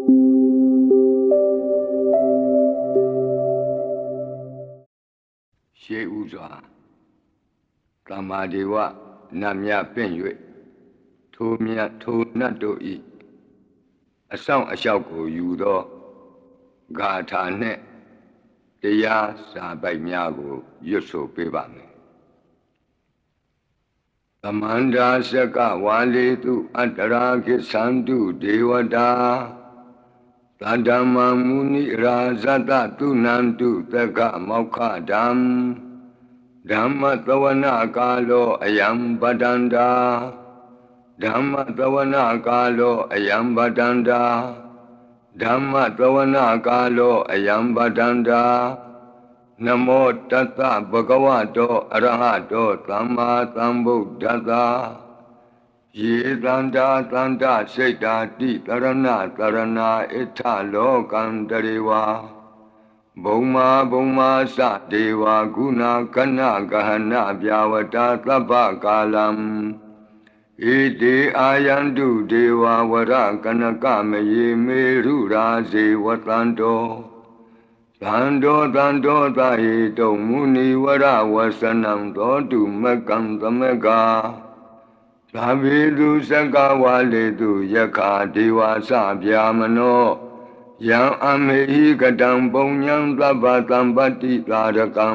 ရှေးဥစွာသမ္မာဒေဝနတ်မြပင့်၍ထိုမြတ်ထိုနတ်တို့ဤအဆောင်အလျှောက်ကိုယူသောဂါထာနှင့်တရားစာပိုက်များကိုရွတ်ဆိုပေးပါမယ်သမန္တာစကဝါလေတုအတ္တရာခိသန္တုဒေဝတာသတ္တမံမုနိရာဇတတုနန္တုသက္ကမောက္ခဓမ္မဓမ္မသဝနာကာလောအယံပတန္တာဓမ္မသဝနာကာလောအယံပတန္တာဓမ္မသဝနာကာလောအယံပတန္တာနမောတတ္တဗုဒ္ဓဝါတောအရဟတောသမ္မာသမ္ဗုဒ္ဓတ္တယေတန္တာတန္တစိတ်တာတိတရဏတရဏဣထလောကံတရေဝါဘုံမာသဒေဝဂုဏကဏဂဟဏဗျာဝတာသဗ္ဗကာလံဣတိအာယန္တုဒေဝဝရကနကမယေမေရုရာဇေဝတန္တောသန္တောသဟေတုံမုနိဝရဝဆနံသောတုမကံသမကသဗ္ဗေတုစကဝါလေတုယက္ခာဒေဝသဗျာမနောယံအမေဟိကတံပုံညံသဗ္ဗတံပတ္တိသာရကံ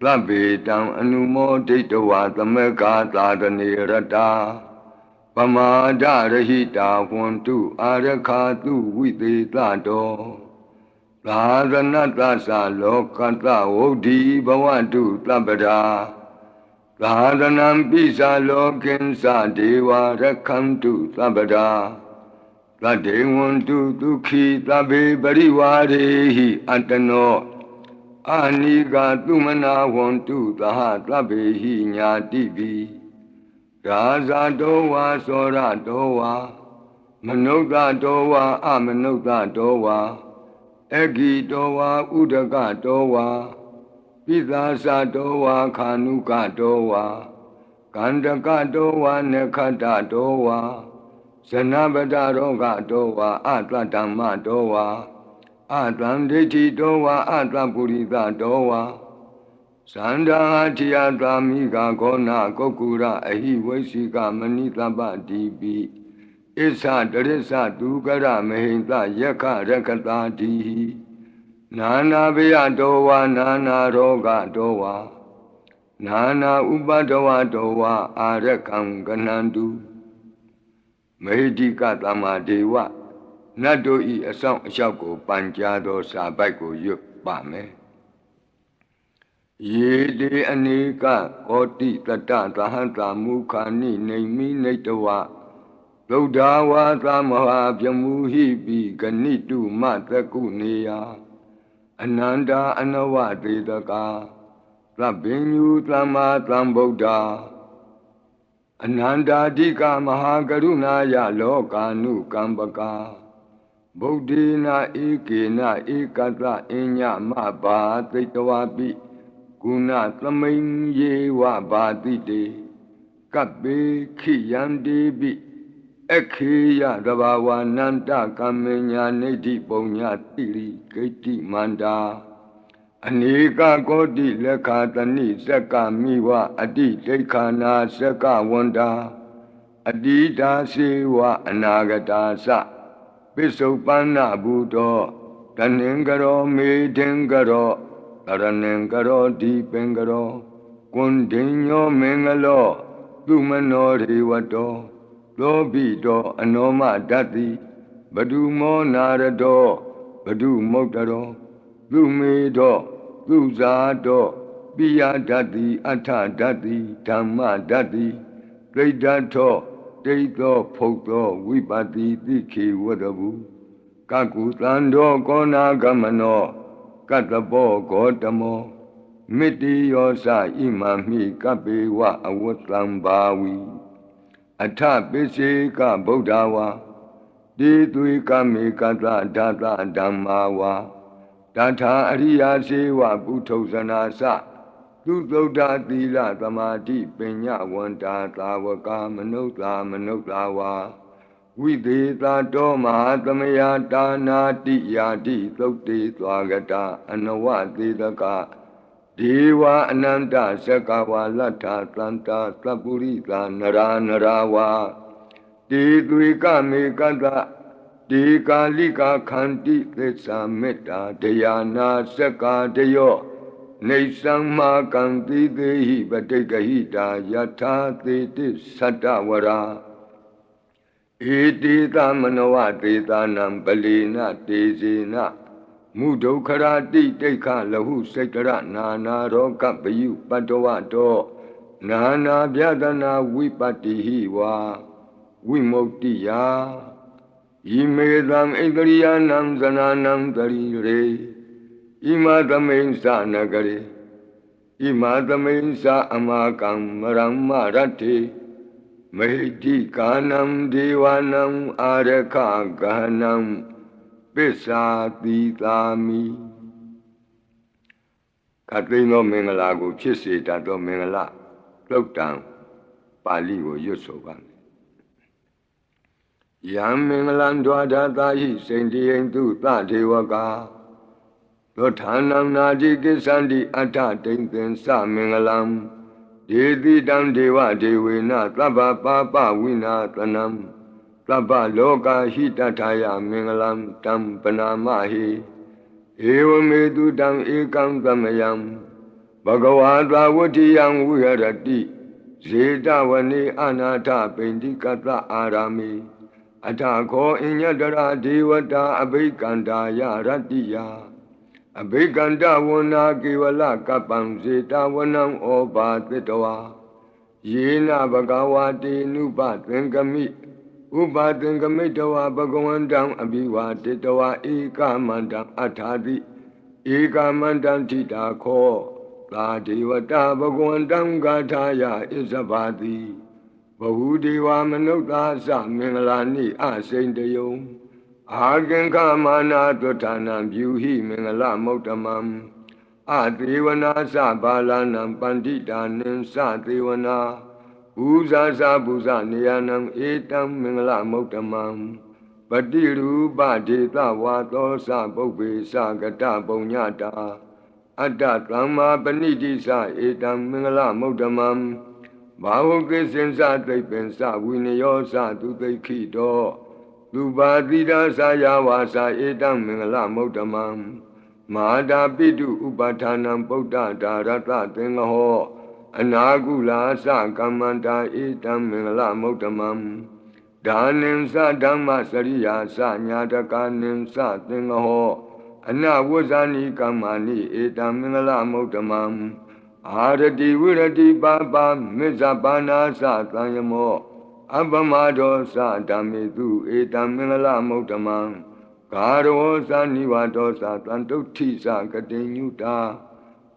သဗ္ဗေတံအနုမောဒိတဝါသမက္ခာသာသနေရတာပမာဒရဟိတာဟွန်တုအာရခာတုဝိသေသတောသာသနတ္တသလောကတ္တဝုဒ္ဓိဘဝတုသဗ္ဗရာသာသနံပိစာလောကိဉ္စဒေဝရခန္တုသဗ္ဗရာသတ္တေဝန္တုဒုက္ခိသဗ္ဗေပရိဝါရေဟိအတ္တနောအာနိကသုမနာဝန္တုသဟသဗ္ဗေဟိညာတိပိရာဇာတောဝါသောရတောဝါမနုဿတောဝါအမနုဿတောဝါအဂိတောဝါဥဒကတောဝါပိသာသတောဝါခာနုကတောဝါကန္တကတောဝါနခတ္တတောဝါဇနပတရောဂတောဝါအတ္တဓမ္မတောဝါအတံဒိဋ္ဌိတောဝါအတ္တပုရိသတောဝါသန္တာထိယသာမိကခောနာကုက္ကုရအဟိဝိသိကမဏိတပတိပိဣစ္ဆတရိစ္ဆသူကရမဟိတယက္ခရကတာတိနာနာဘေယတောဝါနာနာရောဂတောဝါနာနာဥပဒဝတောဝါအာရကံကနန္တုမေဟိကသမ္မာဒေဝနတ်တို့ဤအဆောင်အလျှောက်ကိုပန်ကြားသောစာပိုက်ကိုရွတ်ပါမယ်ယေတေအနေကကောတိတတ္တသဟံတာမုခာနိနေမိနေတဝဗုဒ္ဓဝါသမဟာပြမူဟိပိဂဏိတုမတကုနေယအနန္တာအနဝတေတကာသဗ္ဗညုသမ္မာသမ္ဗုဒ္ဓအနန္တာဓိကမဟာကရုဏာယလောကာနုကမ္ပကာဗုဒ္ဓေနာဧကေနဧကတအညမဘာသိတဝပိကုဏသမိန်ယေဝဘာတိတေကပ္ပေခိယန္တိပိခေယတဘာဝနန္တကမ္မညာနေတိပုံညာတိရိဂိတိမန္တာအနေကကောတိလက်ခာတဏိစက္ကမိဝအတိဒိဋ္ဌာနာစက္ကဝန္တာအတိတာစေဝအနာဂတာသပိစုပန္နဘူတောတဏင်္ဂရောမေထင်္ဂရောတရဏင်္ဂရောဒီပင်္ဂရောကွန်ဒိညောမင်္ဂလောသူမနောရေဝတောသောဘိတောအနောမဓတ္တိဘဒုမောနာရတောဘဒုမုတ်တရောသူမေတောသူဇာတောပိယဓတ္တိအထဓတ္တိဓမ္မဓတ္တိဒိဋ္ဌထောဒိဋ္ဌောဖုတ်သောဝိပတိတိခေဝတဗုကကုသံတောကောနာဂမနောကတ္တဘောဂေါတမောမိတိယောသဣမံမိကပေဝအဝတ္တံဘာဝီအထပိစေကဗုဒ္ဓဝါတိသွေကမေကတဓာတဓမ္မာဝါတထာအရိယာစေဝပုထုဇနာသသူသုဒ္ဓသီလသမာဓိပညာဝန္တာသာဝကမနုဿာဝါ ဝိသေသတောမဟာသမယတာနာတိယာတိသုတ်တေသွားကတာအနဝသေတကဒေဝအနန္တသက္ကဝါလတ္ထသန္တာသပ္ပုရိသာနရာနရာဝါတေသွေကမေကတ္တတေကာလိကာခန္တိသစ္စာမေတ္တာဒယာနာသက္ကာတယောနေသံမာကံတိသေဟိပတိကဟိတာယထာသေတိသတ္တဝရာဧတိသမနောဝတေသာနံပလီနတေဇေနမုဒုခရာတိတိခလဟုစိတ်ကရနာနာရောကပယုပတ္တဝတောနာနာဗျဒနာဝိပတ္တိဟိဝါဝိမု ക്തി ယာဣမေသံဣန္ဒရိယနံဇနာနံတရိရေဣမသမိန်္စနဂရေဣမသမိန်္စအမကံမရမ္မရတ္တိမေတိကာနံဒေဝနံအာရခဂဟနံပစ္စာတိသာမိကသိန်းသောမင်္ဂလာကိုဖြစ်စေတတ်သောမင်္ဂလာသုတ်တံပါဠိကိုရွတ်ဆိုပါမယ်ယံမင်္ဂလံဒွါဒသာဟိစိန္တိယံတုသဒေဝကာသောဌာနံနာတိကိစ္ဆန္တိအဋ္ဌတိန်သင်္သမင်္ဂလံဒေတိတံဒေဝဒေဝေနသဗ္ဗပါပဝိနာသနံသဗ္ဗလောကဟိတထာယမင်္ဂလံတံပနာမဟိဧဝမေတုတံဧကံသမယံဘဂဝါသာဝတ္ထိယံဝိဟရတိဇေတဝနေအနာထပိန္တိကတအာရာမိအထခောအညတရာဒေဝတာအဘိကန္တာယရတ္တိယအဘိကန္တဝနာကေဝလကပ္ပံဇေတဝနံဩဘာသတ္တဝါယေနဘဂဝါတေနုပသင်္ကမိဥပသင်္ကမိတဝါဘဂဝန္တံအဘိဝါတေတဝါဧကမန္တံအထာတိဧကမန္တံထိတာခောသာဒေဝတာဘဂဝန္တံဂါထာယဣဇဘာတိဘဟုဒေဝမနုဿာသမင်္ဂလာနိအစိန်တယုံအာကင်္ခမာနာသုဌာနံပြုဟိမင်္ဂလမုဒ္ဓမံအသေဝနာသဘာလနံပန္တိတာနိသသေဝနာဘူဇာသဘူဇနေယနံဧတံမင်္ဂလမုဒ္ဓမံပတိရူပဒေသဝါသောသပုပ္ပေသကတပုံညတာအတ္တသမ္မာပဏိတိသဧတံမင်္ဂလမုဒ္ဓမံဘာဝကိစင်္စသိပ္ပင်္စဝိနယောသသူသိခိတောသူပါတိဒါသယဝါစာဧတံမင်္ဂလမုဒ္ဓမံမဟာတာပိတုဥပဌာနံပုဒ္ဒဒါရတသင်္ဃဟောအနာကုလာသကမ္မန္တာဧတံမင်္ဂလမုဒ္ဓမံဒါနိံသဓမ္မစရိယာသညာတကာနိံသသင်္ဃဟောအနဝဇ္ဇာနိကမ္မာနိဧတံမင်္ဂလမုဒ္ဓမံအာရတိဝိရတိပါပါမေဇပါနာသသံယမောအပမဒောသဓမ္မေတုဧတံမင်္ဂလမုဒ္ဓမံဂါရဝောသနိဝါဒောသတံတုဋ္ဌိသကတိညုတာ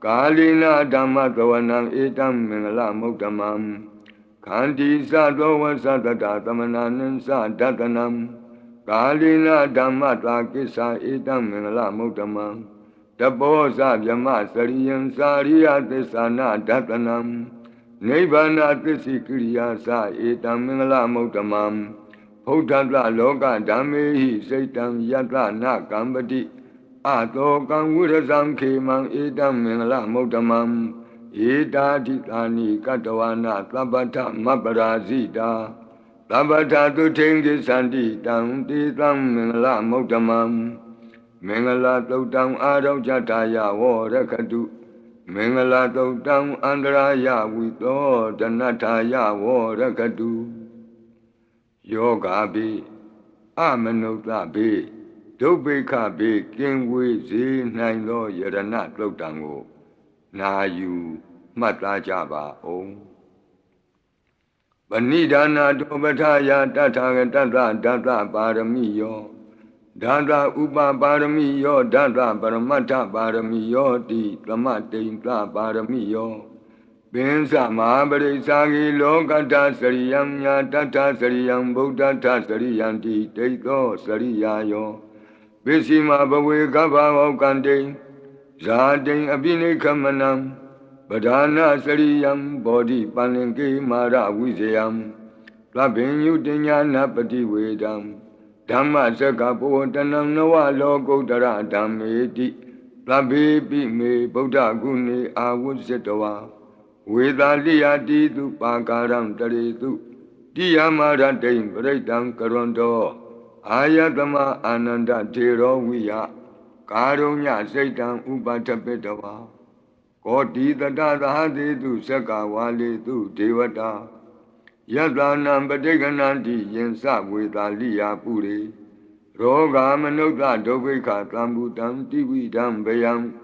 ကာလိနာဓမ္မသဝနံဧတံမင်္ဂလမုဒ္ဓမံခန္တီသသောဝသတတသမနာနိသဒတနံကာလိနာဓမ္မတာကိစ္ဆာဧတံမင်္ဂလမုဒ္ဓမံတပောဇဗြမစရိယံစာရိယသစ္စာနာဒတနံနိဗ္ဗာနသစ္စိကိရိယာသဧတံမင်္ဂလမုဒ္ဓမံဘုဒ္ဓတလောကဓမ္မေဟိစိတ်တံယတနာကံပတိအတောကံဝိရဇံခေမံဧတံမင်္ဂလမုဒ္ဓမံဧတာတိသာနိကတဝနာသဗ္ဗထမပ္ပရာဇိတာသဗ္ဗထသုထိန်ကိသန္တိတံတေသံမင်္ဂလမုဒ္ဓမံမင်္ဂလာသုတ်တံအာရောဇတယဝရခတုမင်္ဂလာသုတ်တံအန္တရာယဝိသောဒနထာယဝရခတုယောဂါပိအမနုဿပိဒုဗ္ဗေခပိကင်ဝေစေနိုင်သောယရဏသုတ်တံကိုနာယူမှတ်သားကြပါအောင်ပဏိဒါနာတောပထာယတထာဂတတဒတပါရမိယောဒါသဥပပါရမိယောဒါသပရမတ္ထပါရမိယောတိသမတိန်သပါရမိယောပင်စမဟာပရိစ္ဆာဂိလောကတ္တစရိယံညာတတ္ထစရိယံဗုဒ္ဓတ္ထစရိယံတိဒိဋ္ဌောစရိယာယောပစ္စည်းမဘဝေကဗ္ဗဝကံတိဇာတိံအပိနိခမနံပဓာနာစရိယံဘောဓိပန္လင်ကေမာရဝိဇယံ Labinu dinyana pati vedam Dhamma saka potanam nava lokotara dhammeti Labepi me Buddha guni avusetawa Vedaliya ditu pakaram taritu Diyamara dein paritam karondo Ayatama ananda thero viya Karunya saitam upatapetawa Koti tata dahaditu saka valitu devata Yadlanam Padegananti Yensa Vedaliya Puri Roga Manukta Dovika Tambutam Tividam Bayam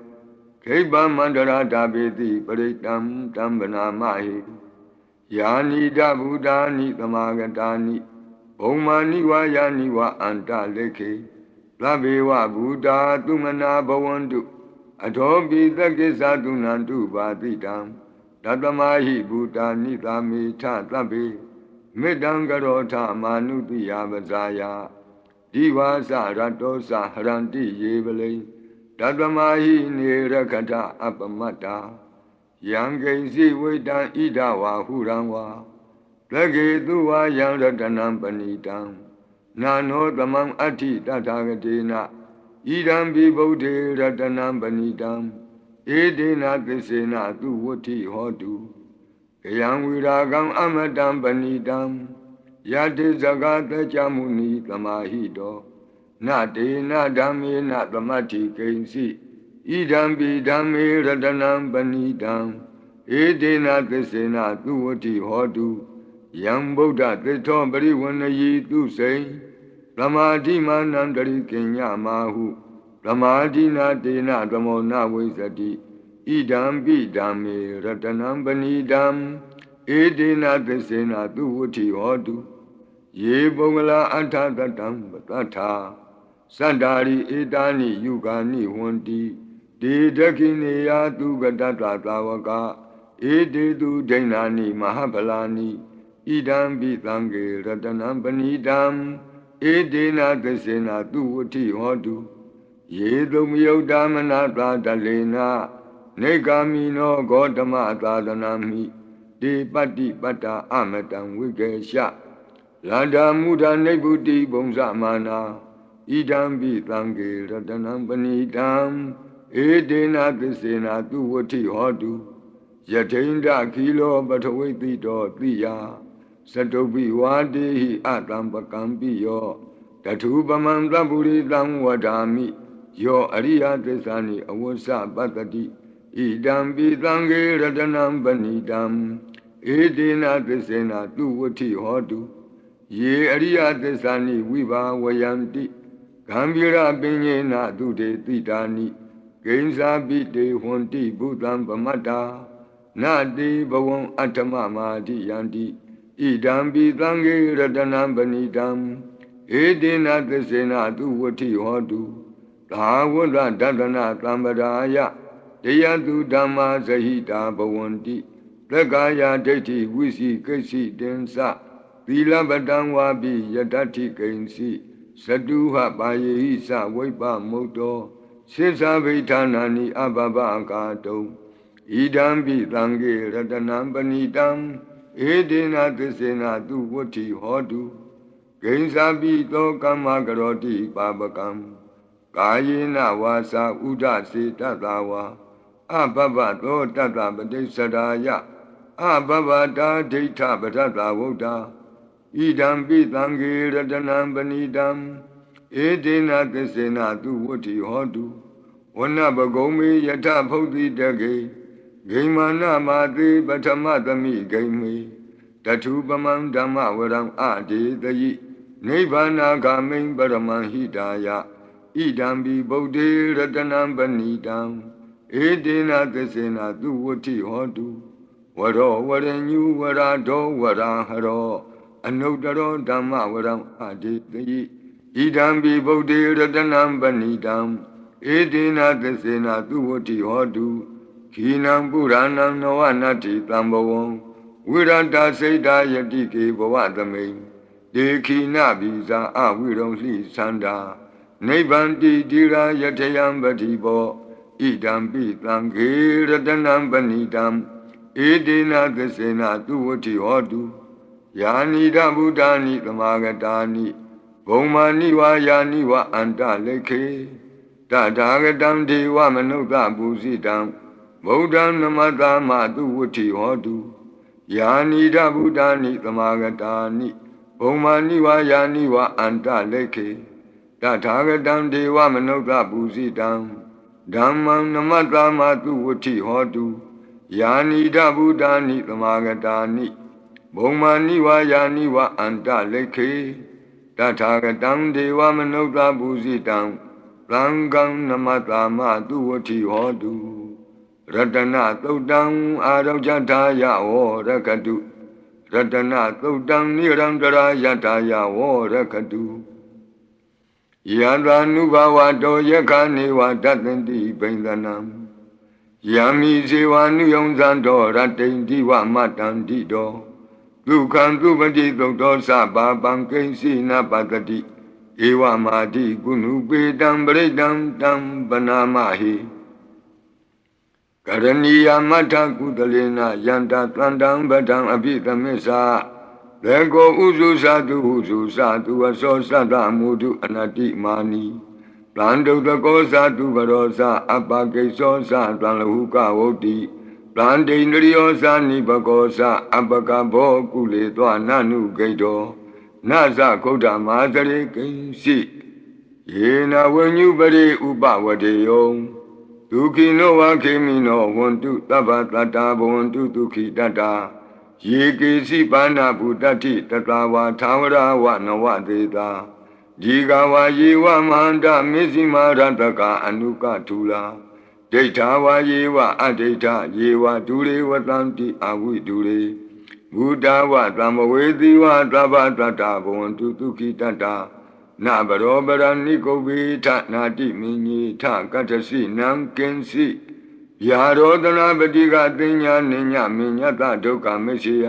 Keba Mandara Dabeti Paritam Tambana Mahi Yani Dabudani Tamagatani Omani Vayani Va Anta Leke Labewa Buddha Tumana Bawandu Adobe Takisa Tunantu Baditam Tatamahi Buddha Nita Mita Tabi Medangarota Manuti Yavazaya Divasa Ratosa Haranti Yevele Tatamahi Nirakata Apamata Yange Sivedan Idawa Huranwa Plage Tuva Yanratanam Panitam Nano Tamam Ati Tatagatina Idam Vibodhe Ratanam Panitam Edena Tisena Tu Voti Hotu Kayam Viragam Amadam Panitam Yate Zagata Chamuni Tamahido Nate Nadame Natamati Kainsi Idam Bidame Ratanam Panitam Edena Tisena Tu Voti Hotu Yam Buddha Tito Bariwanayi Tu Say Ramadi Manandari Kenya Mahu Ramadina Dena Ramona Vizati Idam Bidame Ratanam Banidam Edena Tesena Tuvuti Hodu Ye Bogala Antatatam Batata Sandari Edani Yugani Wanti De Dakine Tu Gatata Tawaka Ede Tu Jainani Mahabhalani Idam Bitange Ratanam Banidam Edena Tesena Tuvuti Hodu Ye Dumyodamana Dalena Negamino Gotama Tadanami De Pati Pata Amatam Vikesha Lada Muda Nebuti Bongsamana Idam Bitange Ratanam Banidam Edena Tesena Tuvuti Hodu Yatinda Kilo Batawiti Do Tiya Satobi Wadi Atam Pakampiyo Tatubamam Laburi Dam Wadami Yo Ariya Tesani Awasa Batati Idam Bitange Ratanam Banidam Edena Tesena Tuvuti Hodu Ye Ariya Tesani Viva Vayanti Gambira Binyena Dude Titani Gainsa Bide Honti Buddham Pamata Nadi Bawon Atama Madi Yanti Idam Bitange Ratanam Banidam Edena Tesena Tuvuti Hodu Tawala Dadana Tambadaya Deyatu Dhamma Sahita Bhavanti Plagaya Deti Visi Kasi Densa Tila Badangwabi Yadati Kainsi Saduha Baye Isa Vaipa Moto Sisa Vitanani Ababa Kato Idam Bitange Ratanam Banidam Edena Tesena Tuvuti Hodu Gainsa Bito Kamagaroti Babakam Kayena Vasa Uda Sita Tawa Ababa Do Tata Badesaraya Ababa Da Data Batata Voda Idam Bitange Ratanam Banidam Edena Tesena Tuvuti Hodu Wana Bagome Yata Poti Dage Gaimana Mati Batamatami Gaime Tatubamam Dhamma Varam Adi Dayi Nivana Gamin Baraman Hidaya Idambi Bodhi Ratanam Banidam Edena Tesena Tuvuti Hodu Varo Varenyu Varado Varaharo Anodaro Dhamma Varam Aditayi Idambi Bodhi Ratanam Banidam Edena Tesena Tuvuti Hodu Kinam Puranam Navanati Tambavon Virata Seda Yatike Bhavadame Dekina Visa Aviram Sli Sanda Nebanti Dira Yatayam Batibo Idam Bitange Ratanam Banidam Edena Tesena Tuvuti Hodu ယာနိဒဗုဒ္ဓာနိသမဂတာနိဘုံမာနိဝါယာနိဝအန္တလိခေတထာဂတံဒေဝမနုဿပုစိတံဗုဒ္ဓံနမတမသူဝဋ္ဌိဟောတုယာနိဒဗုဒ္ဓာနိသမဂတာနိဘုံမာနိဝါယာနိဝအန္တလိခေတထာဂတံဒေဝမနုဿပုစိတံဓမ္မံနမတမသူဝဋ္ဌိဟောတုယာနိဒဗုဒ္ဓာနိသမဂတာနိဘုံမာနိဝါယာနိဝအန္တလိခေတထာဂတံဒေဝမနုဿပုစိတံသံဃံနမတမသူဝဋ္ဌိဟောတုရတနသုတ်တံအာရောကြထာယဝောရကတုရတနသုတ်တံနိရံတရာယထာယဝောရကတုယံသာနုဘဝတောယက္ခနေဝတတ္တန္တိဘိန္ဒနံယံမိဇေဝနုယုံဇံတောရတ္တိန္တိဝမတ္တန္တိတောဒုက္ခံသူပတိသုတ်တောသဗ္ဗပံကိဉ္စီနပတ္တိဧဝမာတိကုဏုပေတံပရိတံတံပနာမဟိကရဏီယမတ္ထကုသလေနယန္တသန္တံပဒံအပိသမစ္ဆာလေကောဥစုသတုဟုစုသတုအသောသတ္တမုဒုအနတ္တိမာနီတံဒုတကောသတုဘရောသအပကိသောသတံလဟုကဝုတ္တိတံဒိန္ဒရိယောသနိဘကောသအပကဘောကုလေသောနနုဂိတောနသဂௌတမာသရေကိဉ္စီယေနဝဉ္ညုပရိဥပဝတေယောဒုခိနောဝခေမိနောဝန္တုသဗ္ဗတတ္တာဘဝန္တုဒုခိတတ္တာယေကေစီပါဏဗုတ္တိတတဝါသာဝရဝနဝသေတာဒီကဝါယေဝမန္တမေဇိမာရတကအနုကထူလာဒိဋ္ဌာဝါယေဝအဒိဋ္ဌယေဝဒုရေဝတံတိအဝိဒုရေဘုဒ္ဓဝသံဝေတိဝသဗ္ဗတတ္တာဘဝန္တုဒုခိတတ္တာနဗရောပရဏိကုဗ္ဗေထနာတိမိညေထကတ္တစီနံကင်စီယာရောတနာပတိကသိညာနိညမိညတဒုက္ခမရှိယ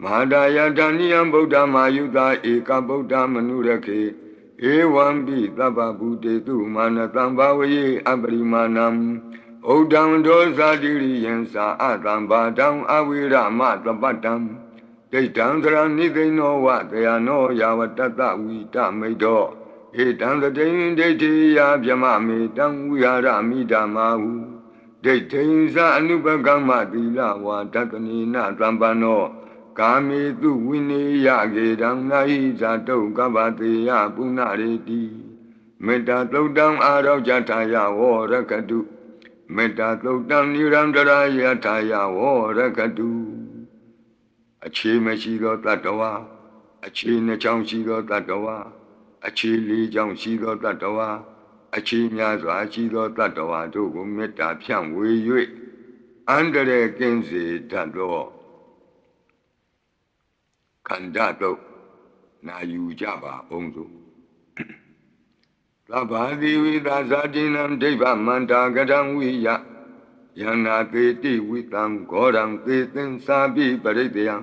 မဟာဒယတဏိယံဗုဒ္ဓမာယုတာဧကဗုဒ္ဓမနုရခေဧဝံပိသဗ္ဗဗုတေတုမာနတံဘာဝယေအပရိမာဏံဩဒံဒောဇာတိရိယံသာအတံဘာတံအဝိရမသပတ္တံဒိဋ္ဌံသရဏိသိနောဝတယနောယာဝတတဝိတမိတောဧတံသတိံဒိဋ္ဌိယဗျမမေတံဝိဟာရမိဓမ္မာဟုဒိဋ္ဌိံသအနုပကမ္မသီလဝါတတနိနသံပန္နောကာမေတုဝိနေယကေတံနာဟိဇာတုကပ္ပတေယပုဏ္ဏရေတိမေတ္တာသုတ်တံအာရောကြထာယဝောရကတုမေတ္တာသုတ်တံနိရံတရာယထာယဝောရကတုအခြေမရှိသောတတ္တဝါအခြေနှစ်ချောင်းရှိသောတတ္တဝါအခြေလေးချောင်းရှိသောတတ္တဝါအခြေများစွာရှိသောတတ္တဝါတို့ကိုမေတ္တာဖြန့်ဝေ၍အန္တရာယ်ကင်းစေတတ်သောခန္ဓာတို့နာယူကြပါအောင်စို့သဗ္ဗတိဝိသဇာတိနံဒိဗ္ဗမန္တာကတံဝိယယန္နာသေတိဝိတံဂောရံသေသင်္စာပိပရိတယံ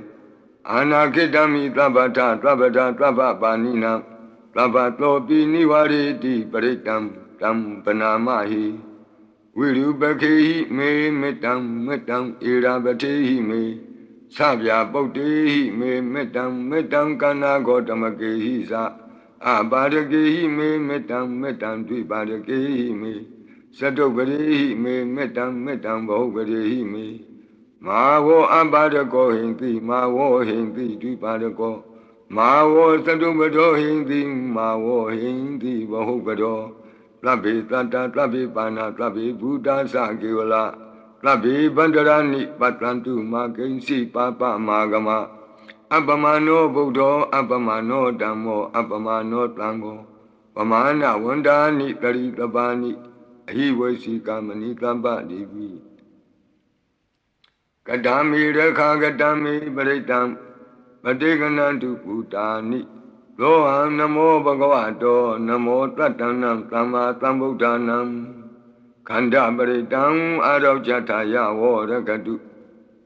အာနာခိတမိသဗ္ဗထသဗ္ဗဒသဗ္ဗပါဏိနံသဗ္ဗတောပိနိဝရေတိပရိတံတံပနာမဟိဝိရုပခေဟိမေမေတ္တံမေတ္တံဧရာပတိဟိမေသဗျာပုတ္တေဟိမေမေတ္တံမေတ္တံကန္နာဂောတမကေဟိသာအပါရကေဟိမေမေတ္တံမေတ္တံဒွိပါရကေဟိမေသတုပရိဟိမေမေတ္တံမေတ္တံဘဟုပရိဟိမေမာဝောအပါရကောဟိန္တိမာဝောဟိန္တိဒွိပါရကောမာဝောသတုပတောဟိန္တိမာဝောဟိန္တိဘဟုပတောသဗ္ဗေတတ္တသဗ္ဗေပါဏသဗ္ဗေဘုဒ္ဓသကေဝလသဗ္ဗေဗန္တရဏိပတ္တံတုမာကိဉ္စီပါပမာဂမအပမနောဗုဒ္ဓောအပမနောဓမ္မောအပမနောသံဃောပမာဏဝန္ဒာနိတရိတပါဏိအဟိဝေစီကမဏိတမ္ပတိဝိကတမေရခာကတမေပရိတံပတိကနံတုပုတာနိသောဟံနမောဘဂဝတောနမောတတ္တနံသမ္မာသမ္ဗုဒ္ဓနံခန္ဓာပရိတံအာရောကြထာယဝောရကတု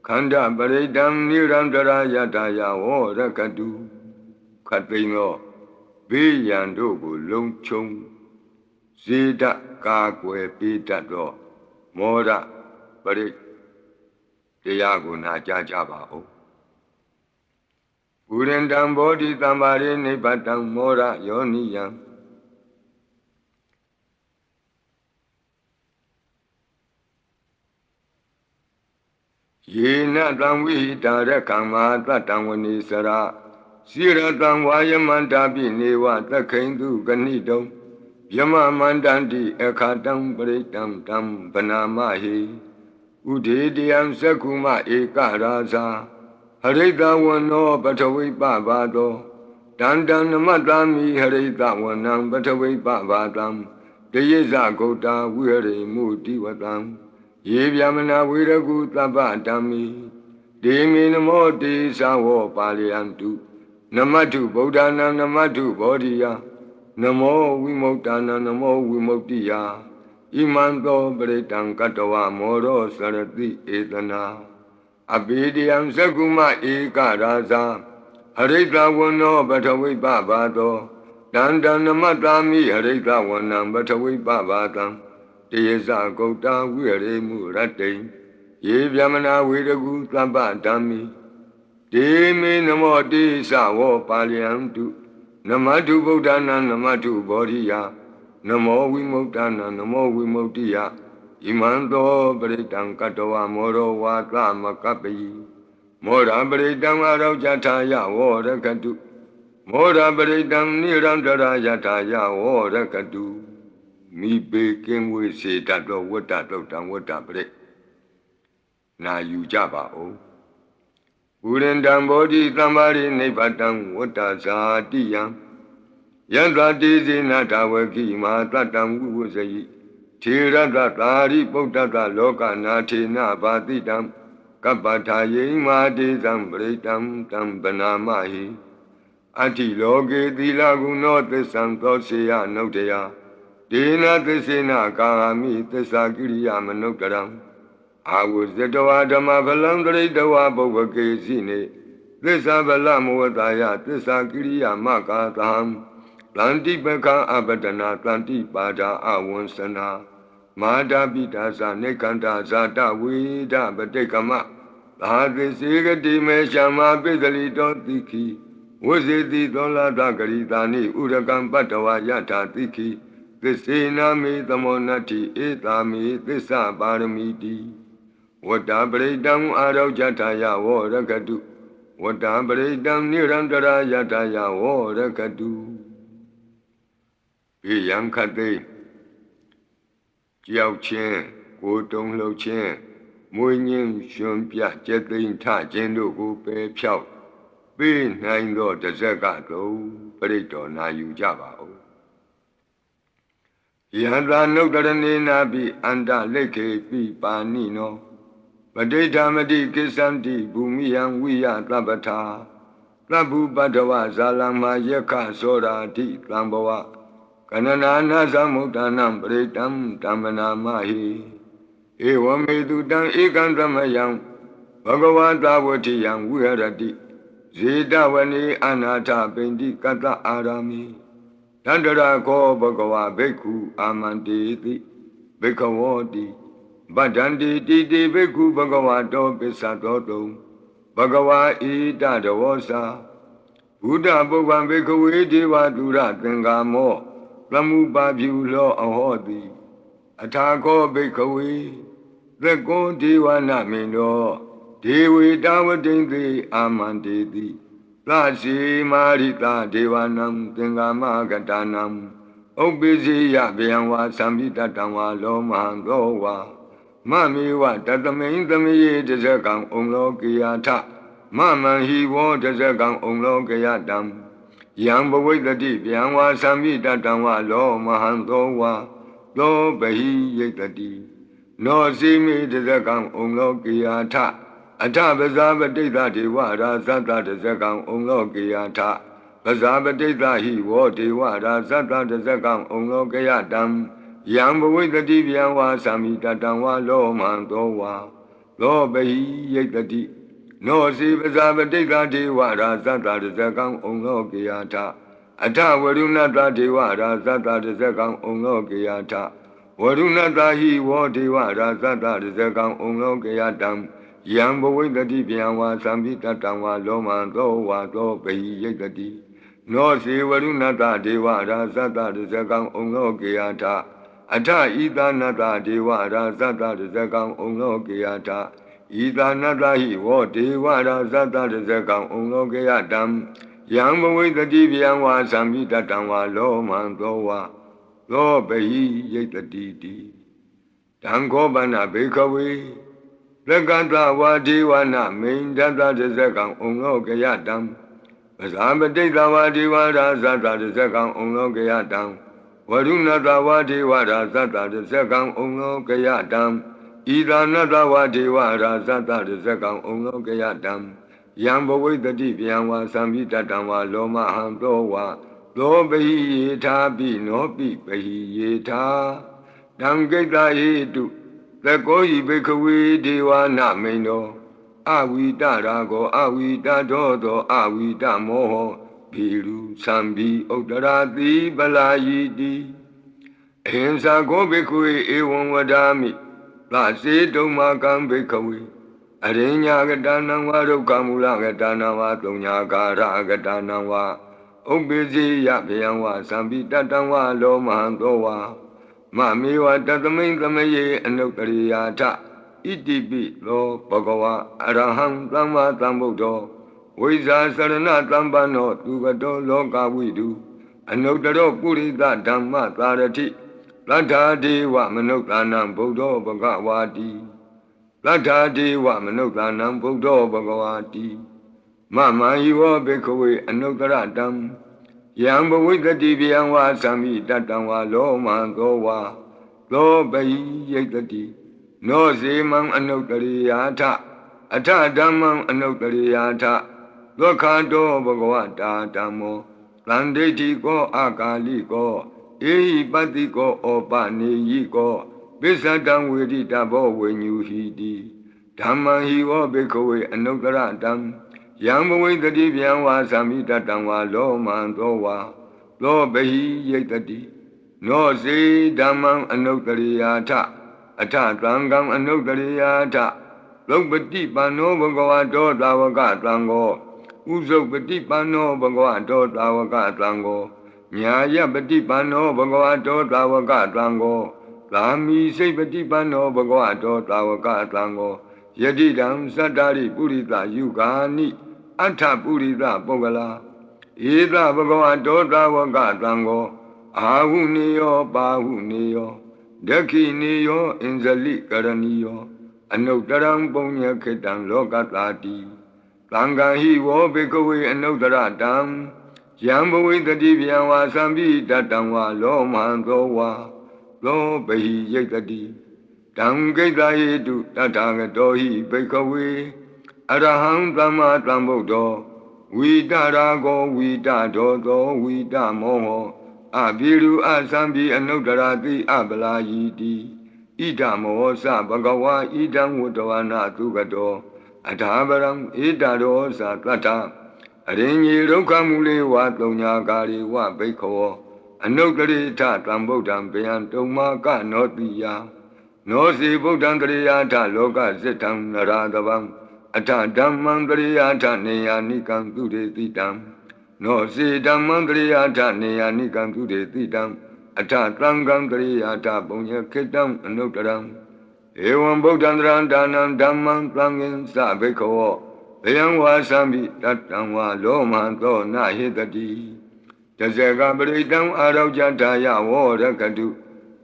ခန္ဓာပရိတံနိရန္တရာယထာယဝောရကတုခတ်သိမ်းသောဘေးရန်တို့ကိုလုံခြုံဇေဒကာကွယ်ပေးတတ်သောမောရပရိတရားကိုနာကြားကြပါဦးဝ Urendam bodhi tambari nipatam mora yoniyam. Yena tam vihitara kama tatam vanisara. Siratam vayamantapi neva takhendu ganidam. Yama mandanti ekhatam paritam tam panamahi. Udhidiyam sakuma ekarasa. Harita wano batavi pavado. Dandan namatami harita wanam batavi pavadam. Deyeza gota vihare mutivatam. Yevyamana viragu tabatami. Demi namo te sawo paliyantu. Namatu bodhana namatu bodhiya. Namo vimokdana namo vimoktiya. Imanto paritang katawa moro sarati etana. Abhidiyam sakuma ekarasa. Harita wano batavi pavado. Dandan namatami harita wanam batavi pavadam. Deyeza gota vihare murate. Yevyamana viragu tabatami. Demi namo te sawo paliyantu. Namatu bodhana namatu bodhiya. Namo vimokdana namo vimoktiya. Imanto paritang katawa moro vata makapi. Mora paritang araujataya vorakatu. Mora paritang nirandara yataya vorakatu. Mi beking we say that the water down water break. Na you jaba o. Urendam bodhi tambari nipatam water satiyam. Yandra dizi natawaki matatam gusayi. Tirata tari potata loka nati na patitam. Kapataye madizam britam tam banamahi. Ati loge dilaguno tesanto seya noteya. Dina tesena kahami tesakiriya manokaram. Awuzetawa dhamma valandritawa bhavake sine. Tesa valamuvataya tesakiriya makataham. Tanti pekha abadana tanti pada avansana. Mada pitasa nekanta zata veda batekama. Tahate segati me shama pedalito tiki. Vusiti dola daгаritani urakam patawa yata tiki. Tisena me tamonati etami tisa paramiti. Vata paridam araujataya vorakatu. Vata paridam nirandara yataya vorakatu. Yang khate. Jiao chen, go dong lo chen. Mui nying shun pia jet tin ta jen do go pe piao. Be nine do the zaga go. Parito na yu java o. Yandra no darani nabi anda leke pi pa ni no. Padeta madi kisanti bumiyang wiya tabata. Tabu badawa zalama yaka sora ti tambawa. Kanana samutanam pritam tamana mahi. Evamedutam ekantamayam. Bhagavata vatiyam viharati. Zedavani anata pendi kata arami. Tandara ko bhagava bhikkhu amantiti. Bhikkhavoti. Bhadanti titi bhikkhu bhagavato pisatoto. Bhagava ita davosa. Buddha bhagvan bhikkhu deva dura tengamo. Lamupa Bulo ahodi. Atako bikawi. The go diwana mino. Dewi dawadingi amandidi. Lasi marita devanam tingama gatanam. Obisi yabianwa sambita tangwa lo mangowa. Mami wa tatamain tamiye desekang umlo kiyata. Mama hi wo desekang umlo kiyatam. Yang bawitati piangwa sambita tangwa lo mahantowa. Lo bahi yetati. No simi desekang umlo kiyata. Ata bazabadita diwara sata desekang umlo kiyata. Bazabadita hi wo diwara sata desekang umlo kiyatam. Yang bawitati piangwa sambita tangwa lo mahantowa. Lo bahi yetati. No si bazabadita diwara sata desekang umlo kiyata. Ata varunata diwara sata desekang umlo kiyata. Varunata hi wo diwara sata desekang umlo kiyatam. ယံဘဝိတတိဗျံဝါသံပိတတံဝါလောမံသောဝါသောပိယိတတိနောစေဝရုဏတဒေဝရာဇတရဇကံဩလောကေယထအထဤသနတဒေဝရာဇတရဇကံဩလောကေယထဤသနတဟိဝောဒေဝရာဇတရဇကံဩလောကေယတံယံဘဝိတတိဗျံဝါသံပိတတံဝါလောမံသောဝါသောပိယိတတိတိတံခောပနဘေခဝေသက္ကတဝါဒေဝနာမိန်တတရဇကံဩလောကေယတံပဇာပတိတဝါဒေဝရာဇတရဇကံဩလောကေယတံဝရုဏတဝါဒေဝရာဇတရဇကံဩလောကေယတံဤသာနတဝါဒေဝရာဇတရဇကံဩလောကေယတံယံဘဝိတတိဗျံဝါသံပိတတံဝါလောမဟံသောဝါသောပိယေထာပိနောပိပိယေထာတံကိတ္တဟိတုသကောဤဘေခဝေဒေဝနာမိန်တော်အဝိတရာကောအဝိတဒောသောအဝိတမောဟဘီလူသံဘီဥတ္တရာတိပလာယီတိအဟိံသာကောဘေခဝေဧဝံဝဒာမိသစေတုံမာကံဘေခဝေအရိညာကတနံဝါဒုက္ခမူလကတနံဝါသုံးညာကာရကတနံဝါဥပ္ပိစေယဗျံဝါသံပိတတံဝါလောမဟံသောဝါမမေဝတသမိန်သမယေအနုတ္တရိယာထဣတိပိသောဘဂဝါအရဟံသမ္မာသမ္ဗုဒ္ဓောဝိဇာစရဏသမ္ပန္နောသူကတောလောကဝိတုအနုတ္တရောပုရိသဓမ္မသာရတိသတ္ထာဒေဝမနုဿာနံဗုဒ္ဓောဘဂဝါတိသတ္ထာဒေဝမနုဿာနံဗုဒ္ဓောဘဂဝါတိမမယိဝဘေခဝေအနုတ္တရတံယံဘဝိတတိဗျံဝါသံမိတတံဝါလောမံသောဝါသောပိယိတတိနောဇေမံအနုတ္တရိယာထအထဓမ္မံအနုတ္တရိယာထဒုက္ခတောဘဂဝတာဓမ္မောသန္ဒိဋ္ဌိကောအာကာလိကောဧဟိပတ္တိကောဩပနေယိကောပစ္စတံဝေရိတဘောဝေညူဟိတိဓမ္မံဟိဝဘေခဝေအနုတ္တရတံယံဘဝိတတိဗျံဝါသံမိတတံဝါလောမံသောဝါသောပိယိတတိနောစေဓမ္မံအနုတ္တရိယာထအထသံဃံအနုတ္တရိယာထသုပတိပန္နောဘဂဝတောသာဝကသံဃောဥဇုပတိပန္နောဘဂဝတောသာဝကသံဃောညာယပတိပန္နောဘဂဝတောသာဝကသံဃောသာမိစိတ်ပတိပန္နောဘဂဝတောသာဝကသံဃောယတိတံသတ္တာရိပုရိသယုဂာနိအထပုရိသပုဂ္ဂလာဧသဘဂဝတောသာဝကသံဃောအာဟုနေယောပါဟုနေယောဒက္ခိနေယောအင်ဇလိကရဏီယောအနုတ္တရံပုညခေတံလောကတာတိသံဃာဟိဝောဘေကဝေအနုတ္တရတံယံဘဝိတတိဗျံဝါသံပိတတံဝါလောမံသောဝါသောပိယိတတိတံကိတ္တဟိတုတထာဂတောဟိဘေကဝေအရဟံသမ္မာသမ္ဗုဒ္ဓောဝိတရာကောဝိတဒောသောဝိတမောဟောအဘိရုအသံပိအနုတ္တရာတိအပလာယီတိဣဒမောသဘဂဝါဣဒံဝတ္တဝနာသုကတောအထာပရံဣဒရောသတတ္ထအရိညေဒုက္ခမူလေဝသုံးညာကာရိဝဘိက္ခောအနုတ္တရိထတံဗုဒ္ဓံဗျံတုံမာကနောတိယနောစီဗုဒ္ဓံတရိယာထလောကဇိတံနရာတဗံအထဓမ္မံတရိယာထနေယာနိကံသူရေတိတံနောစီဓမ္မံတရိယာထနေယာနိကံသူရေတိတံအထသံဃံတရိယာထပုညခေတံအနုတ္တရံဧဝံဗုဒ္ဓံတရံဒါနံဓမ္မံသံဃင်သဘိက္ခောဗျံဝါသံပိတတံဝါလောမံသောနဟိတတိတဇဂပရိတံအာရောကြတာယဝောရကတု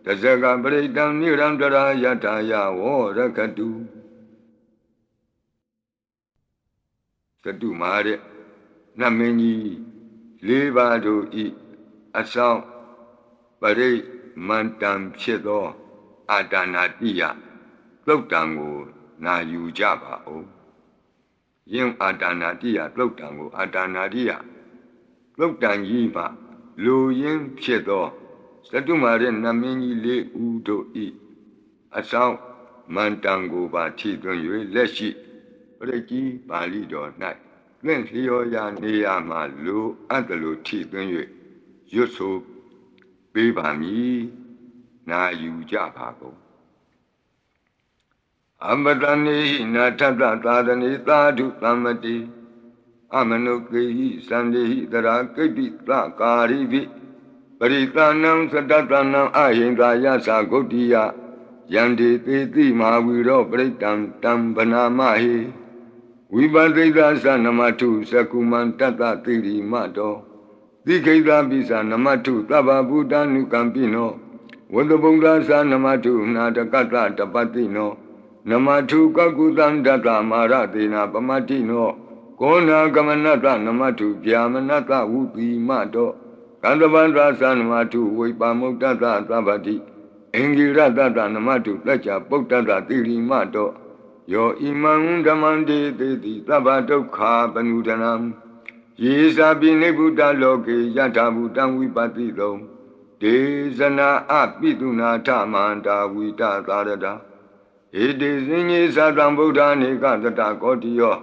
တဇဂပရိတံနိရံတရာယတာယဝောရကတုသတုမာတဲ့နတ်မင်းကြီးလေးပါးတို့ဤအဆောင်ပရိမန္တံဖြစ်သောအာတာနာတိယသုတ်တံကိုနာယူကြပါဦးယင်းအာတာနာတိယသုတ်တံကိုအာတာနာတိယသုတ်တံကြီးမှလူရင်းဖြစ်သောသတုမာတဲ့နတ်မင်းကြီးလေးဦးတို့ဤအဆောင်မန္တံကိုပါထိသွင်း၍လက်ရှိပရိကြီးပါဠိတော်၌သင်လျော်ရာနေရာမှာလူအပ်တယ်လို့ထိသွင်း၍ရွတ်ဆိုပေးပါမည်နာယူကြပါကုန် Ambadani natata tadani tadu tamati Amanuki sandi dara kipi takarivi Paritanam sadatanam ahindaya sagotiya Yandi titi maviro pritam tambanamahi Vibadita sanamatu sakuman tata tiri mato Dikaita bisa namatu taba budanu kampino Wadabunga sanamatu natakata tapatino Namatu kakutam data maratina pamatino Kona kamanata namatu pyamanata upi mato Kandavandra sanamatu vipamutata tabati Engirata namatu tacha potata tiri mato Yo imang damande teti tabadokha panudanam Yesa bine buddha loke yata buddham vipatito Desana apituna tamanta vita tarada Iti sinye satam buddha nika tata kotiyo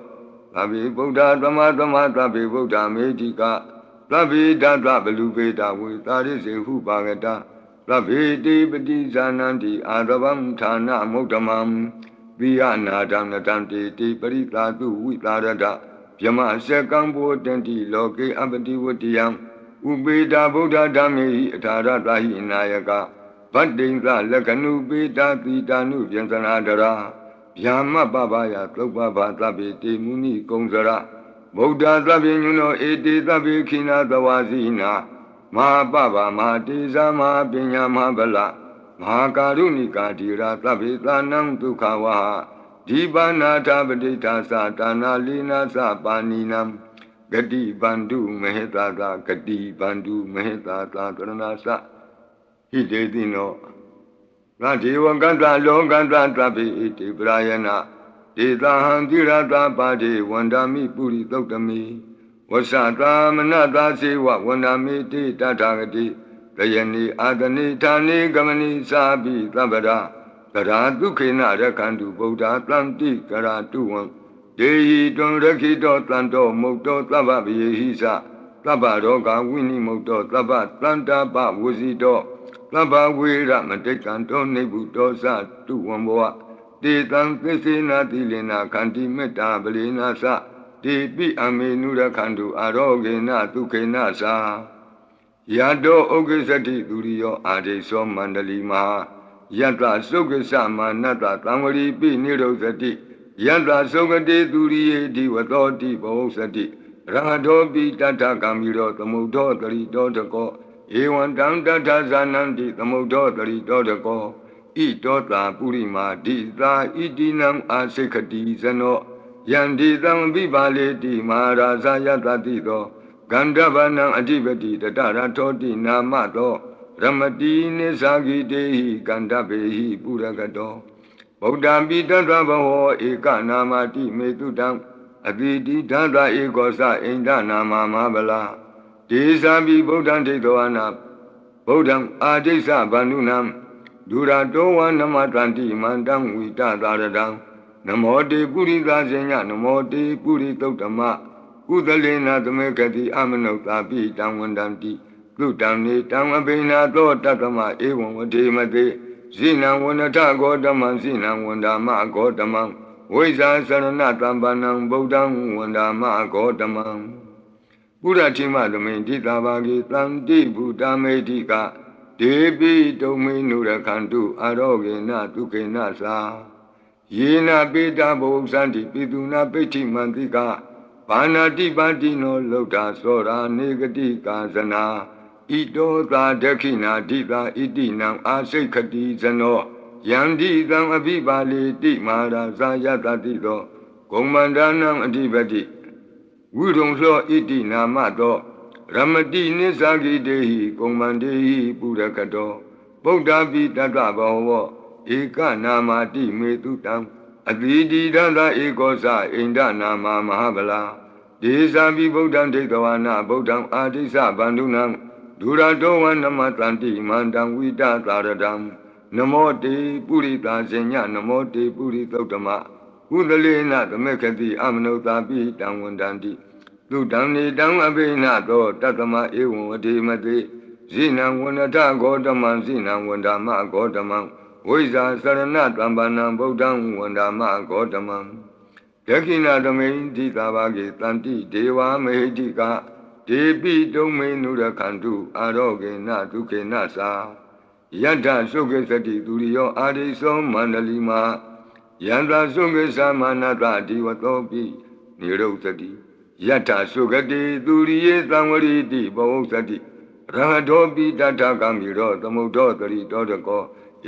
Tabi buddha tama tabi buddha medika Tabi data belubeta vitari se hupagata Tabi ti pati sananti adabam thana muktamam Viya nadam natanti ti paritatu vitarada Vyama sekam bodhanti loke abati vatiyam Ubeda buddha dhammi atharatahi nayaka Vaddinsa lakanu beda titanu vyansanadara Vyama babaya topapa tabi te muni kongzara Buddha tabi nyuno ete tabi khina tawasina Maha baba maha tesa maha pinya maha bala Maha karunika dhira tabi tanam tukhawaha Dibana tabadita satana lina sa paninam Gati bandu mehetata gati bandu mehetata taranasa Hidetino Nadiwa ganta lo ganta tabi iti prayana Dita hantirata pade wandami puri tautami Wasata manata sewa wandami te tatagati Dayani adani tani gamani sabi tabada Tara dukhena rakandu buddha tanti karatuvam Dehi don rakito tanto mukto taba vihisa Taba roga vini mukto taba tanta pa vusito Taba vira matekanto nebuto sa tuwamboa Te tan tesena tilena kanti metta balena sa Te pi amenura kandu arogena dukhena sa Yado ogesati duriyo adeso mandali maha Yatra sukasa manata tamari pi nirosati Yatra sukati duriye divadoti bhosati Rangadopi tata kamiro tamudho tarito tako Ewan tam tata sananti tamudho tarito tako Itota purima dita itinam asekati sano Yanditam vibaleti maharaja yatatito Gandavanam adipati tataratoti namato Ramati nisagi dehi gandabehi puragato Buddham pitata baho eka namati metutam Aditi tata ekosa inda nama mahabala Desabi buddham tetoana Buddham adesa bandunam Duratowa namatanti mandam vita taradam Namote purita senya namote puritottama Udalena tamekati amanokta pitam vandanti Lutamni tamabina to tatama evam vademate Zinam vanata godamam zinam vandama godamam Vaisa saranatambanam buddham vandama godamam Buddhatima dhaminti tabagi tanti buddhamedika Devi domi nurakantu arogena tukena sa Yena pita bhoksanti pituna piti mantika Panati patino lota sora negati kasana Ito ta dakhina dita itinam asekati zano Yandi tam abhibali ti maharaja yatatito Gommandanam adipati Vudongso iti namato Ramati nisagi dehi gommandehi purakato Buddha pitata bhavo Eka namati metutam Aditi dada ekosa inda nama mahabala Desabi buddham tetawana buddham adisa bandunam Duratowa namatanti mandam vita taradam Namo te purita senya namo te puritottama Udalena tamekati amanota pitam vandanti Lutam nitam abhina to tatama evam vademate Zinam vanata godamam zinam vandama godamam ဝိဇာစရဏတံပနံဗုဒ္ဓံဝန္ဒမဂေါတမံဒခိဏသမိန်တိသာဘာကေတန္တိဒေဝမေဟိတိကဒေပိတုံမေနုရခန္တုအာရောဂေနဒုက္ခေနသာယတ္ထသုခေသတိသူရိယောအာရိသောမန္တလီမာယန္တာသုခေသမနတဒီဝသောပိနိရုဒ္ဓတိယတ္ထသုခတိသူရိယေသံဝရိတိဘောဝသတိရဟတောပိတတ္ထကမိရောသမုဒ္ဒောတရိတောတကော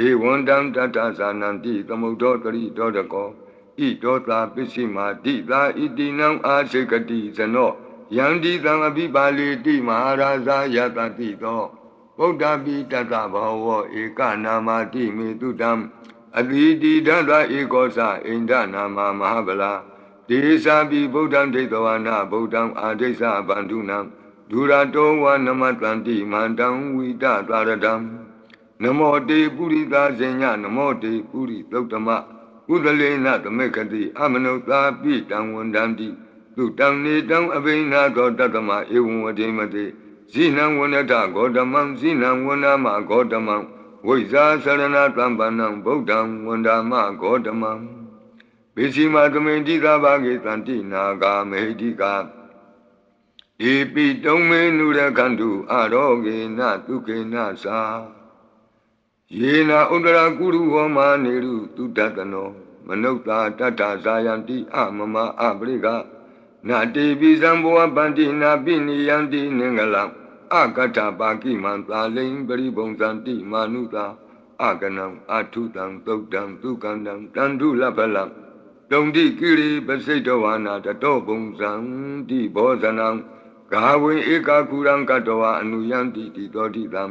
ဧဝံတံတတ္ထဇာနန္တိသမုဒ္ဒောတရိတောတကောဣတောတာပစ္စည်းမာတိသာဣတိနံအာစေကတိဇနောယန္တိသံအပိပါလေတိမဟာရာဇာယတတိသောဗုဒ္ဓပိတတ္တဘောဝဧကနာမတိမေတုတံအတိတိဒတဧကောသအိန္ဒနာမမဟာဗလာဒေသာပိဗုဒ္ဓံဒိဋ္ဌဝနာဗုဒ္ဓံအာဒိသဗန္ဓုနံဒုရတောဝနမတန္တိမန္တံဝိတသာရတံနမောတေပုရိသာဇညနမောတေပုရိသုတ္တမကုသလေနသမေခတိအမနုသာပိတံဝန္တံတိသူတံနေတံအဘိနာသောတတ္တမဧဝံဝတိမတိဇိနံဝနတဂေါတမံဇိနံဝနာမဂေါတမံဝိဇာစရဏတံပနံဗုဒ္ဓံဝန္ဒမဂေါတမံပိစီမသမိန်တိသာဘာကေတန္တိနာဂာမေဟိတိကာဧပိတုံမေနုရခန္တုအာရောဂေနဒုက္ခေနသာယေနာဥဒရာကုရုဟောမာနေရုတုတတနောမနုဿာတတ္ထဇာယန္တိအမမအပရိကနာတိပိဇံဘောပန္တိနာပိနိယန္တိနင်္ဂလံအကတ္ထပါကိမံသာလိံပရိပုံဇန္တိမာနုသာအကနံအထုတံသုတ်တံဒုက္ကန္တံတန္တုလပလံတုံတိကိရိပစိတ္တဝါနာတတောပုံဇံတိဘောဇနံဂါဝိဧကကုရံကတ္တဝါအနုယန္တိတိသောတိတံ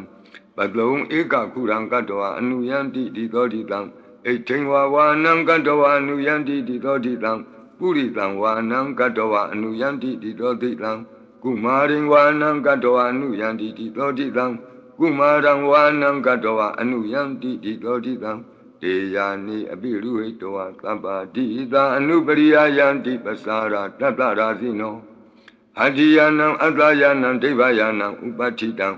ပတလုံးဧကကုရံကတ္တဝါအနုယန္တိတိသောတိတံဣဋ္ဌိဝါဝါနံကတ္တဝါအနုယန္တိတိသောတိတံပုရိသံဝါနံကတ္တဝါအနုယန္တိတိသောတိတံကုမာရိဝါနံကတ္တဝါအနုယန္တိတိသောတိတံကုမာရံဝါနံကတ္တဝါအနုယန္တိတိသောတိတံတေယာနိအပိရုဟိတဝါသဗ္ဗတိသာအနုပရိယာယန္တိပစာရာတတ္တရာဇိနောအတ္တိယနံအတ္တယနံဒိဗ္ဗယနံဥပဋ္ဌိတံ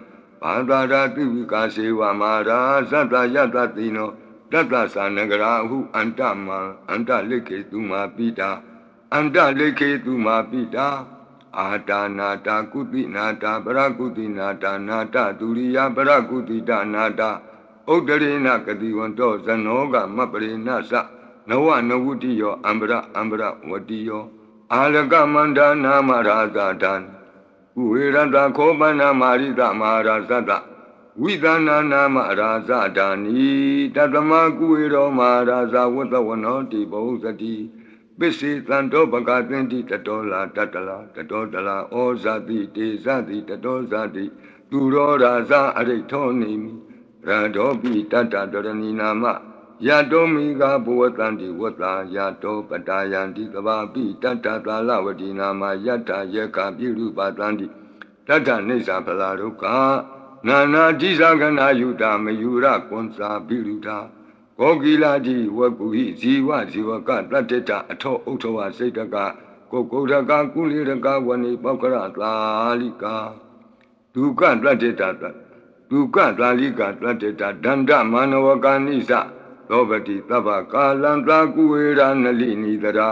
ဘာသာရာတိဝိကာစေဝမာရာသတ္တယတတိနောတတ္တသနဂရာဟုအန္တမံအန္တလိခေတုမာပိတာအန္တလိခေတုမာပိတာအာတာနာတာကုတိနာတာပရကုတိနာတာနာတဒုရိယပရကုတိတနာတာဥဒ္ဒရေနကတိဝန္တောဇနောကမပရိနသနဝနဝုတိယောအံပရဝတိယောအာလကမန္ဒနာမရာဇာတံဥဝေရတခောပနာမာရိတမဟာရာဇတဝိသနာနာမရာဇဒာနိတတမကုဝေရောမဟာရာဇဝတ္တဝနောတိဘောဇတိပစ္စေတံတောပကသင်တိတတောလာတတလာတတောတလာဩဇာတိတေဇတိတတောဇာတိသူရောရာဇအရိထောနေမိရတောပိတတ္တတရဏီနာမယတောမိဃဘဝတန္တိဝတ္တာယတောပတာယန္တိသဘာပိတတ္တသာလဝတိနာမယတ္ထယေကပိရုပတန္တိတတ္ထနေသာဖလာဒုက္ခနာနာတိဇဂနာယုတာမယုရကွန်စာပိရုတာကောကိလာတိဝကုဟိဇီဝဇီဝကတတ္တတအထောဥထဝစိတ်တကကိုကုဒကကုလိရကဝနိပောက္ခရသာလိကာဒုက္ခတတ္တတဒုက္ခသာလိကာတတ္တတဒန္တမနဝကာနိသသောပတိသဗ္ဗကာလံသာကုဝေရနလိနိတရာ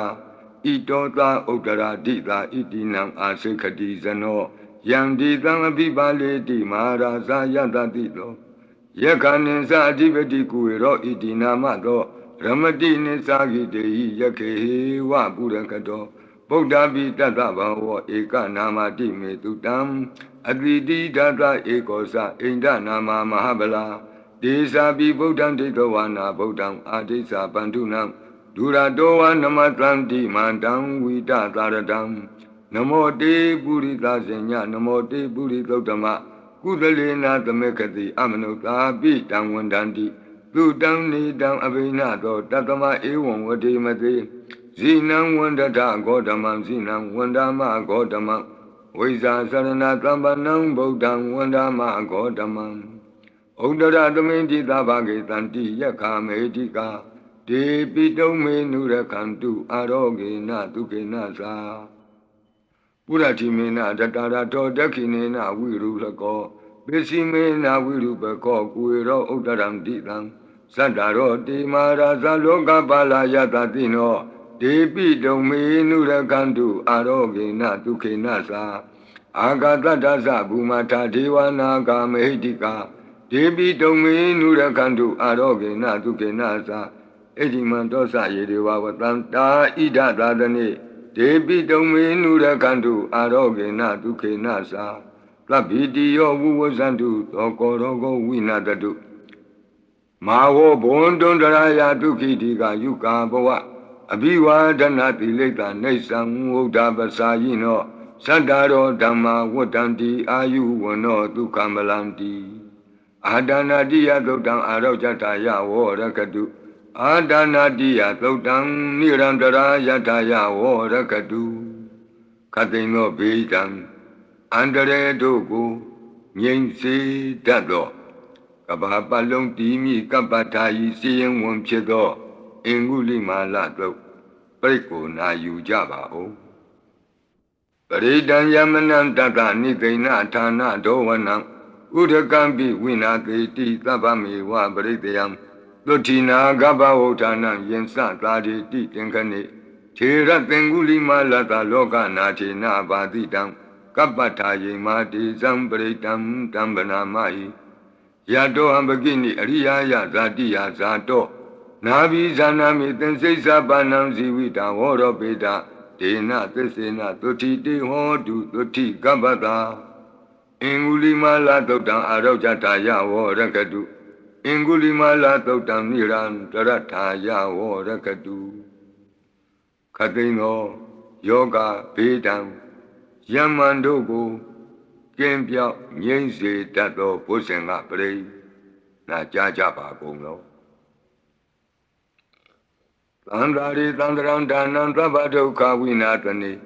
ဣတောသာဥဒ္ဒရာဒိသာဣတိနံအာစိခတိဇနောယံဒီသံအပိပါလေတိမဟာရာဇယတတိသောယက္ခဏိသအဓိပတိကုဝေရောဣတိနာမသောရမတိနိသဂိတေဟိယခေဝပုရကတောဗုဒ္ဓပိတတ္တဘောဧကနာမတိမေတုတံအတိတိဒတဧကောသအိန္ဒနာမမဟာဗလာဒေသာပိဗုဒ္ဓံဒိဋ္ဌဝါနာဗုဒ္ဓံအာဒိသပန္တုနံဒုရတောဝနမတန္တိမန္တံဝိတသာရတံနမောတေပုရိသဇညနမောတေပုရိသုတ္တမကုသလေနာသမေခတိအမနုသာပိတံဝန္တန္တိသူတံနေတံအဘိနသောတတမဧဝံဝတိမတိဇိနံဝန္တထဂေါတမံဇိနံဝန္ဒမဂေါတမံဝိဇာစရဏတံပနံဗုဒ္ဓံဝန္ဒမဂေါတမံဥဒ္ဒရသမိန်တိသဗ္ဗကေတန္တိယက္ခမေတိကာဒေပိတုံမေနုရခန္တုအာရောဂေနဒုက္ခေနသာပုရတိမေနတတရာတောဒက္ခိနေနဝိရုလကောပစ္စည်းမေနဝိရုပကောကုဝေရောဥဒ္ဒရံတိတံ Saddharo ti Maharaja Loka Pala Yata Tino Depi Domi Nurakandu Arogena Dukenasa Agata Dasa Bhumata Devanaga Mehidika Depi Domi Nurakandu Arogena Dukenasa Edimantosa Yedewa Vatanta Ida Dadane Depi Domi Nurakandu Arogena Dukenasa Labhidiyo Vuvazandu Tokorogo Winadadu Maho Bondondaraya Dukidika Yuka Boa Abiwa Danati Leta Nesam Udabasayino Sandaro Dhamma Wadanti Ayu Wano Dukamalanti Adanadiya Dodan Arojataya Warakadu Adanadiya Dodan Nirandara Yataya Warakadu Katino Bidan Andare Dogu Nyensi Dado Kabapalong Timi Kapatayi Siyan Wamchedo Inguli Malato Preko Na Yujaba O Paridan Yamanan Tata Nidena Tana Dowanam Udakambi Winate Ti Tabami Wa Baridiam Lotina Gaba Otanam Yensa Tadi Ti Tenkane Tira Tenguli Malata Loka Natina Badidam Kapatayi Mati Zambaritam Tambana Mai Yato Ambagini Ariya Zatiya Zato Nabi Zanami Tensesa Banam Zivita Woro Beda Dena Tesena Toti De Hodu Toti Gabata Ingulima La Totan Arojata Yawo Rakadu Ingulima La Totan Niran Tarata Yawo Rakadu Katino Yoga Bedam Yamandogo Kempia Yense Tato Pusenga Pre Na Jajaba Gonglo Tandari Tandran Danan Tabato Kawinatani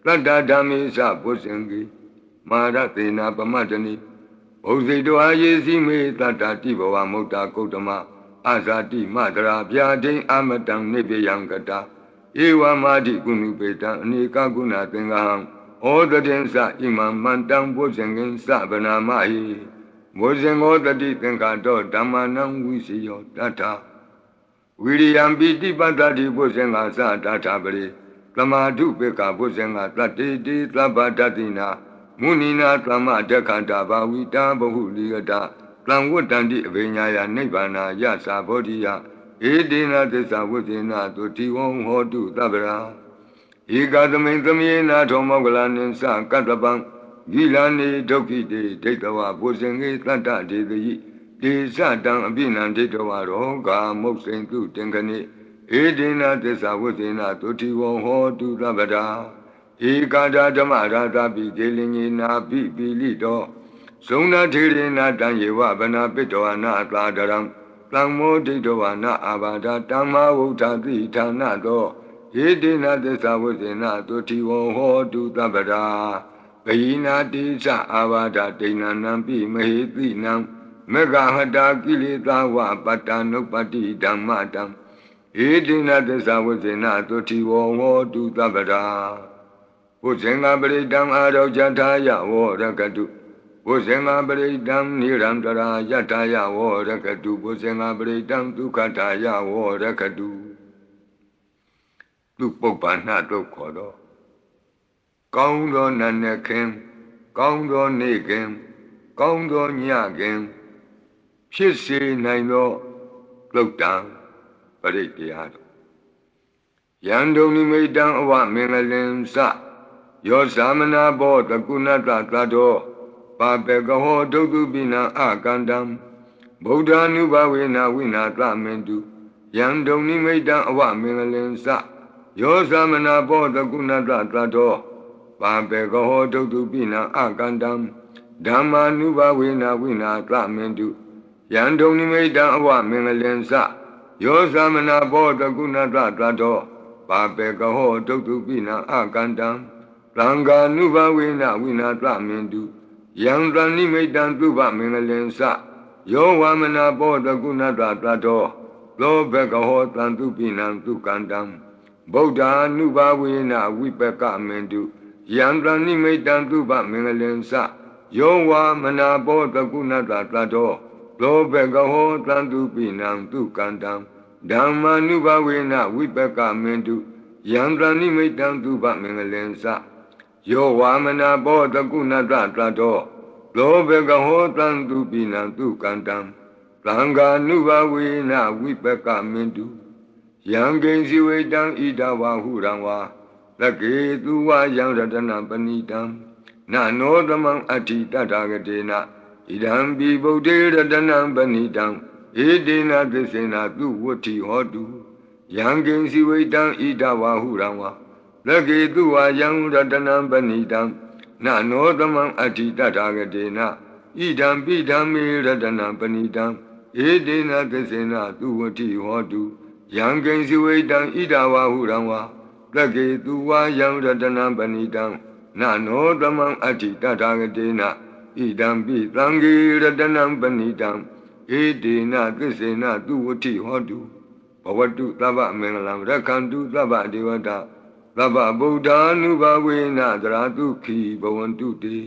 Tata Damisa Pusengi Maratina Pamatani Ozido Ayesi Me Tata Tiboa Mota Kotama Azati Madra Piadin Amatang Nebe Yankata Ewa Madi Kunupeta Nika Guna Tengaham All the Densa Imam Mantang Bozengin Sabana Mahi Bozengo the Dikankato Damanang Wisio Tata William Biti Patati Bozenga Sa Tata Bri Tamadu Peka Bozenga Tati Di Tabatatina Munina Tama Dekanta Bawita Bahuliata Tlamwutandi Vinyaya Nibana Yasa Bodia Edina Tesa Wuzina Totiwon Hodu Tabra Igadame Tamina Tomogalanin Sa Katabang Gilani Doki de Detawa Bosengi Tata de the Satan Binan Detawa Roga Moxen to Tenkani Edina Tesa Wuzina Totiwon Hodu Tabada Igada Damara Tabi Delingina Bibilido Sona Tirina Danyewa Bana Pitoana Tadaram Tangmo Ditoana Abada Tama Utati Tanado Edina Tesa Wuzina Totiwon Hodu Tabada Baina Tisa Avada Dina Nampi Mahiti Nam Megahada Kilita Wa Patanopati Dhammatam Edina Tesa Wuzina Totiwon Hodu Tabada Pusenga Bridam Aro Jataya Warakadu Pusenga Bridam Nirandara Jataya Warakadu Pusenga Bridam Dukataya Warakadu Dukpopana Dukodo Kaundo Nanekim Kaundo Nekim Kaundo Nyagim Shisi Naino Glokdam Parikiado Yandoni Medan Awa Mengalim Sa Yosamana Bo Takunata Tato Papegaho Dogubina Akandam Buddha Nubawina Wina Tamendu Yandoni Medan Awa Mengalim Sa Yosamana Bo Takunata Tato Papegaho Dogubina Akandam Dhamma Nubawina Wina Tamendu Yandoni Medan Awa Mengalim Sa Yosamana Bo Takunata Tato Papegaho Dogubina Akandam Ranga Nuba Wina Tamendu Yandrani Medan Tuba Mengalensa Yo Wamana Boda Gunata Tato Lo Bekaho Tantupinam Tukandam Boda Nuba Wina Wipeka Mendu Yandrani Medan Tuba Mengalensa Yo Wamana Boda Gunata Tato လောဘကဟောတံတုပိနံတုကန္တံဓမ္မာနုဘဝေနဝိပကမင်တုယံတဏိမိတံတုပမင်္ဂလင်္စယောဝါမနာဘောတကုဏတတတောလောဘကဟောတံတုပိနံတုကန္တံသံဃာနုဘဝေနဝိပကမင်တုယံကိဉ္စီဝေတံဣဒဝါဟုရံဝါသကေတုဝါယံရတနပဏိတံနာနောသမံအဋ္ဌိတထာဂတေနဣဒံပိဗုဒ္ဓေရတနံပဏိတံဧတေနသစ္စေနသူဝဋ္ဌိဟောတုယံကိဉ္စီဝေတံဣဒဝါဟုရံဝါသကေတုဝါယံရတနံပဏိတံနာနောသမံအဋ္ဌိတထာဂတေနဣဒံပိဓမ္မေရတနံပဏိတံဧတေနသစ္စေနသူဝဋ္ဌိဟောတုယံကိဉ္စီဝေတံဣဒဝါဟုရံဝါသကေတုဝါယံရတနံပဏိတံနာနောသမံအဋ္ဌိတထာဂတေနဣဒံပိသံဃေရတနံပဏိတံဧတေနသစ္စေနသူဝဋ္ဌိဟောတုဘဝတုသဗ္ဗမင်္ဂလံရက္ခန္တုသဗ္ဗဒေဝတာသဗ္ဗဗုဒ္ဓ ानु ဘဝေနသရတုခိဘဝန္တုတေ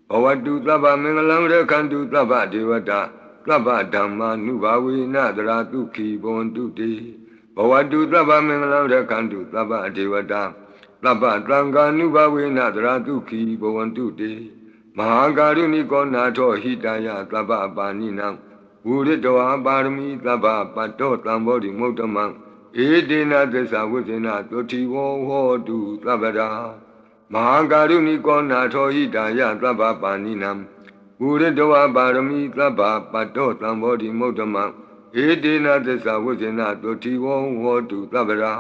ဘဝတုသဗ္ဗမင်္ဂလံရက္ခန္တုသဗ္ဗဒေဝတာသဗ္ဗဓမ္မာနုဘဝေနသရတုခိဘဝန္တုတေဘဝတုသဗ္ဗမင်္ဂလံရက္ခန္တုသဗ္ဗဒေဝတာသဗ္ဗသံဃာနုဘဝေနသရတုခိဘဝန္တုတေမဟာကာရုဏိကောနာထောဟိတယသဗ္ဗပါဏိနံဝုရတောပါရမီသဗ္ဗပတ္တောတံဘောဓိမုဒ္ဓမံဧတေနသစ္စာဝိဇ္ဇနာတုတိဝောဟောတုသဗ္ဗရာမဟာကာရုဏိကောနာထောဟိတယသဗ္ဗပါဏိနံဝုရတောပါရမီသဗ္ဗပတ္တောတံဘောဓိမုဒ္ဓမံဧတေနသစ္စာဝိဇ္ဇနာတုတိဝောဟောတုသဗ္ဗရာ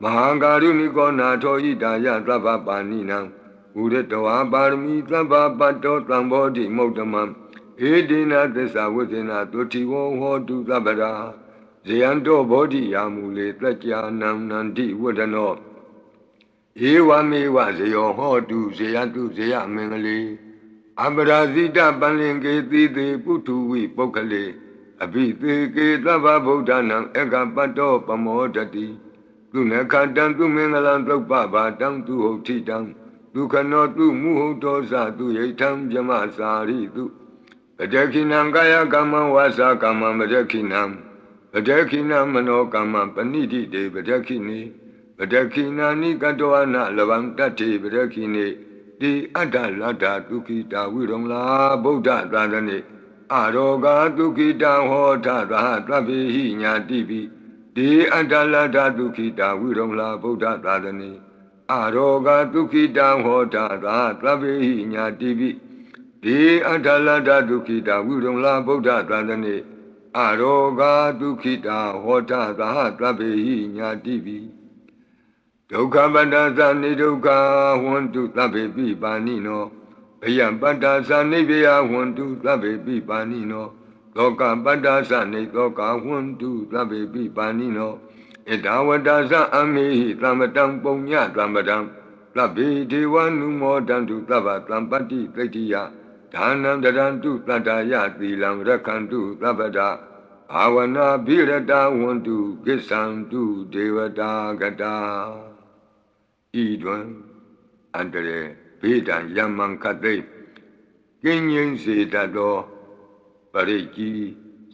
မဟာကာရုဏိကောနာထောဟိတယသဗ္ဗပါဏိနံဝုရတောပါရမီသဗ္ဗပတ္တောတံဘောဓိမုဒ္ဓမံဧတေနသစ္စာဝိဇ္ဇနာတုတိဝောဟောတုသဗ္ဗရာဇယံတောဘောဓိယာမူလေတက္ကြာနံနန္တိဝဒနောဧဝမေဝဇယောဟောတုဇယတုဇယမင်္ဂလေအပရာဇိတပန္လင်ကေတိတေပုထုဝိပုဂ္ဂလေအဘိသေကေသဗ္ဗဗုဒ္ဓနာဧကပတ္တောပမောတတိသူနခတံသူမင်္ဂလံသုပ္ပဘာတံသူဟုတ်ထိတံဒုက္ခနောသူမုဟုတ်တောသသူယိထံဗျမစာရိတုပတခိနံကာယကမ္မဝါစာကမ္မပတခိနံပတခိနံမနောကမ္မပဏိတိတေပတခိနေပတခိနာနိကတောအနလဗံတတ္တိပတခိနေတိအတ္တလတ္တဒုက္ခိတာဝိရုံလာဗုဒ္ဓသာသနေအရောဂါဒုက္ခိတံဟောထသဟသဗ္ဗေဟိညာတိပိတိအတ္တလတ္တဒုက္ခိတာဝိရုံလာဗုဒ္ဓသာသနေအရောဂါဒုက္ခိတံဟောထသဟသဗ္ဗေဟိညာတိပိတိအတ္တလတ္တဒုက္ခိတာဝိရုံလာဗုဒ္ဓသာသနေအရောဂါဒုက္ခိတာဟောထသဟသဗ္ဗေဟိညာတိပိဒုက္ခပတ္တသနိဒုက္ခဝန္တုသဗ္ဗေပိပါဏိနောဘယံပတ္တသနိဗ္ဗယဝန္တုသဗ္ဗေပိပါဏိနောသောကပတ္တသနိသောကဝန္တုသဗ္ဗေပိပါဏိနောဣဒဝတ္တသအမေဟိသမ္ပတံပုံညသမ္ပတံသဗ္ဗေဒေဝနုမောတံတုသဗ္ဗသံပတ္တိသိတ္တိယဒါနံတရံတုတတ္တယသီလံရက္ခန္တုသဗ္ဗဒဘာဝနာဘိရတဝန္တုကိစ္ဆံတုဒေဝတာဂတာဤတွင်အန္တရေဘေးဒံယမံခတ်သိကင်းငြိမ်းစေတတ်သောပရိကြီး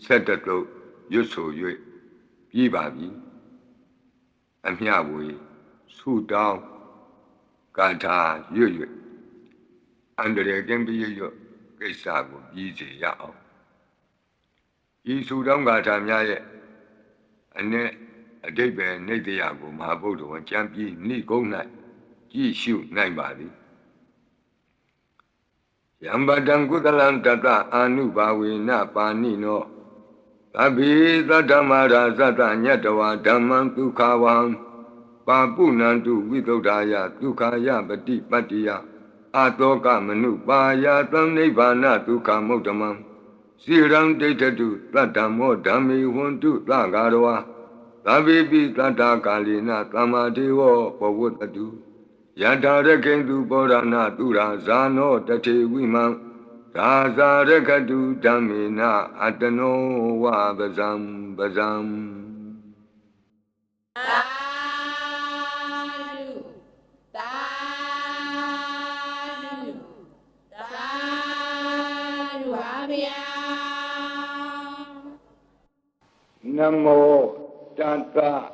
ဆက်တတုရွတ်ဆို၍ပြီးပါပြီအမျှဝေဆုတောင်းကာထာရွတ်၍အန္တရေကင်းပြီးရွတ်ကိစ္စကိုပြီးစေရအောင်ဤဆုတောင်းကာထာများရဲ့အ내အတိပ္ပယ်နိတ္တယကိုမဟာဗုဒ္ဓဝံကျမ်းပြီးနိဂုံး၌ကြည့်ရှုနိုင်ပါသည်ယံပတံကုသလံတတအာနုဘာဝေနပါဏိနောသဗ္ဗေသတ္တမရာဇတညတဝါဓမ္မံဒုက္ခဝံပါပုဏ္ဏန္တုဝိသုဒ္ဓာယဒုက္ခယပတိပတ္တိယအတောကမနုပါယသံနိဗ္ဗာနဒုက္ခမုဒ္ဓမံစိရံဒိဋ္ဌတုသတ္တမောဓမ္မေဝန္တုသဂါရဝါသဗ္ဗေပိသတ္တကာလေနသမ္မာဒေဝဘဝတတုယထာရကိန္တုပောရဏတုရာဇာနောတထေဝိမံသာဇာရခတုဓမ္မေနအတနောဝပဇံပဇံသာဓုသာဓုသာဓုပါဗျာ Namo Tassa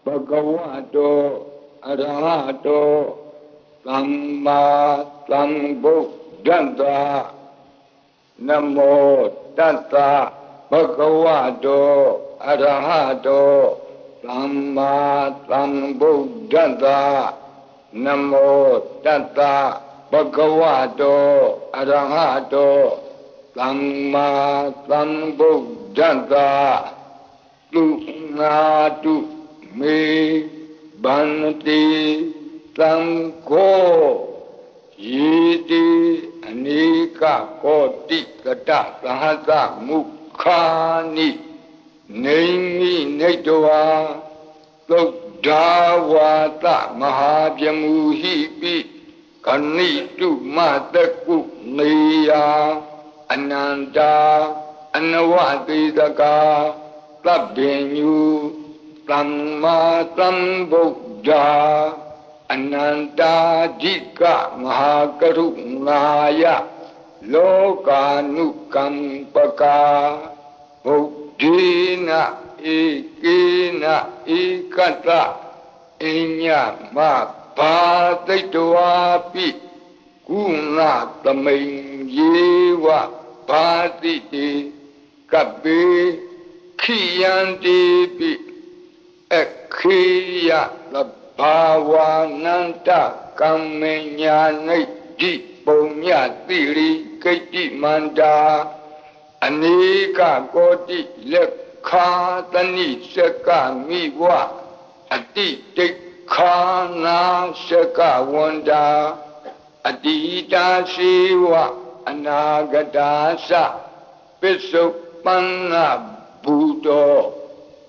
Bhagavato Arahato Samma Sambuddhassa Namo Tassa Bhagavato Arahato Samma Sambuddhassa Namo Tassa Bhagavato Arahato Samma Sambuddhassa Tu Natu Me Bhanti Sangho Yiti Anika Koti Kata Sahasa Mukhani Naimi Naitwa Sodhavata Mahabhyamuhipi Kanitu Mataku Niya Ananda Anavadidaka Labhenyu Samma Sambuddha Ananda Jika Mahakarunaya Lokanukampaka Buddhina Ikina Ikata Inya Mabhataitwapi Kuna Tamain Yewa Bhatiti Kabe Khiyantipi Ekhiya Bhavananta Kammenyanai Punya Tiri Kaiti Manda Anika Koti Lekha Tani Saka Miwa Ati Tekhana Saka Wanda Adita Siwa Anagadasa Pisupana Buddha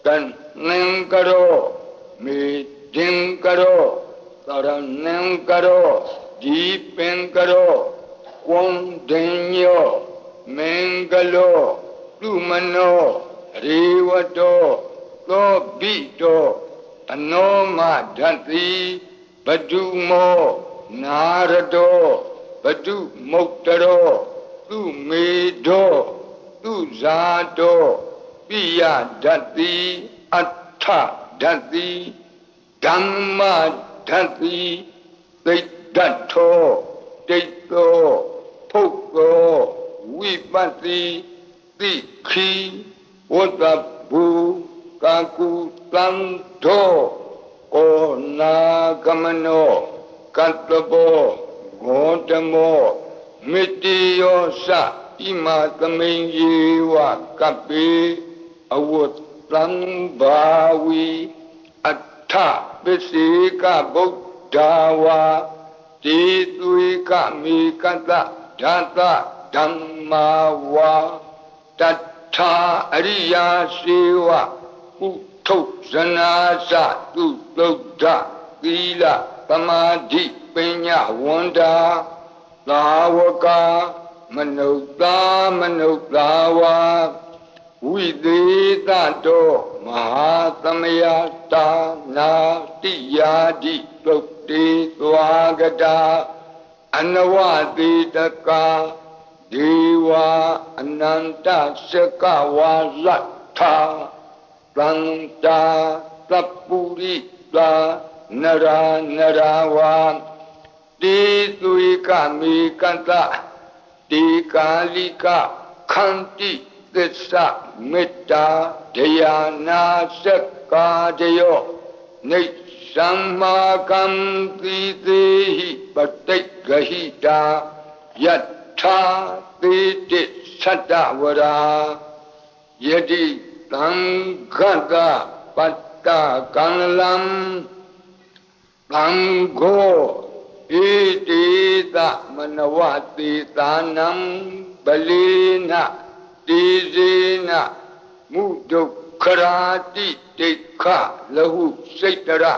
Kan Nengkaro Midingkaro Taranengkaro Deepengkaro Kondinyo Mengalo Lumano Riwato Lobito Anoma Dhanti Badumo Narado Badu Moktaro Tu Medo Tu Zato Piya Dhati Atta Dhati Dhamma Dhati Dato Dato Poko Vipati Tikhi Watabu Kaku Tanto Kona Kamano Katabo Gotamo Mitiyosa Imatamenyewa Kapi Awut Sambhavi Atta Pisika Buddhawa Tituika Mikata Dhata Dhammawa Tattha Ariya Siva Utto Sanasa Tuttodha Thila Samadhi Penya Wanda Lavaka Manuktawa Videtato Mahasamayata Natiyadi Prokti Swagata Anavaditaka Deva Ananta Sakawa Latha Santa Sapurita Nara Narawa Tituika Mikanta Tikalika Kanti Tissa Metta Dhyana Sakadayo Nishammakam Tidehi Patikahita Yatha Titi Satavara Yadi Tangata Patta Kanalam Tango Itita Manavati Tanam Balina Tizina Mudukharati Tekha Lahu Saitara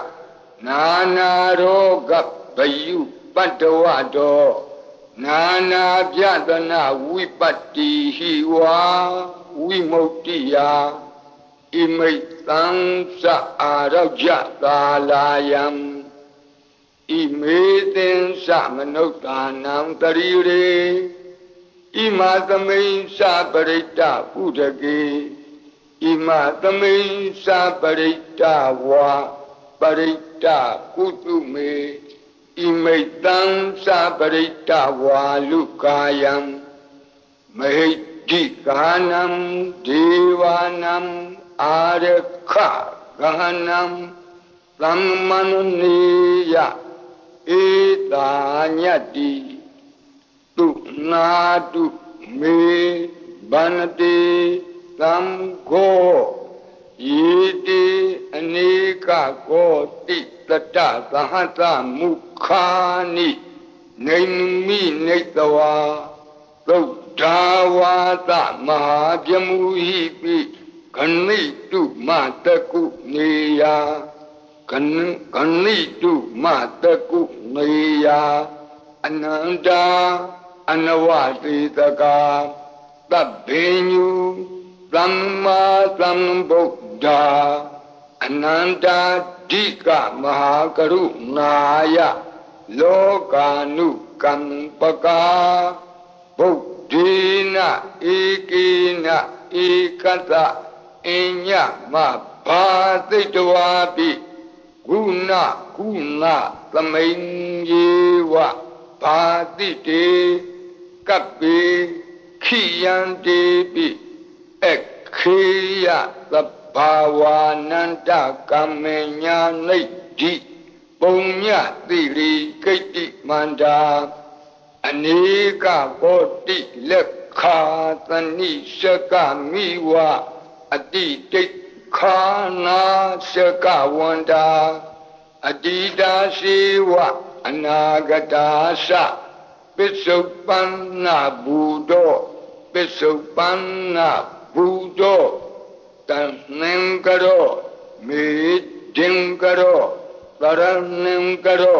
Nana Roga Bayu Padavado Nana Vyadana Vipati Hiwa Vimotiya Imaitam Sa Araja Talayam Imeten Samanotanam Tarire Imatamain Saparita Udage ima tamisa parita wa parita kutume imaitam sa parita wa lukayam mahiti kanam devanam arakha ganam brahmanuniya etanyati tu nadu me banate tam go yiti anika koti tata sahata mukhani naimi naitawa Dawata mahabyamuhi pi kanitu mataku niya kanitu mataku niya ananda anawasitaka tabbinyu brahma sambuddha ananda dika mahakarunaya lokanukampaka Buddhina ikina ikata inya ma bhatitwapi guna samayewa bhatite kapi khiyantepi ekhiya sabhavananda kamenya naiti punya tiri kaiti manda Anika koti lekha tani shaka miwa aditik khana shaka wanda adida shiwa anagadasa pisupanna budo tanengkaro midingkaro taranengkaro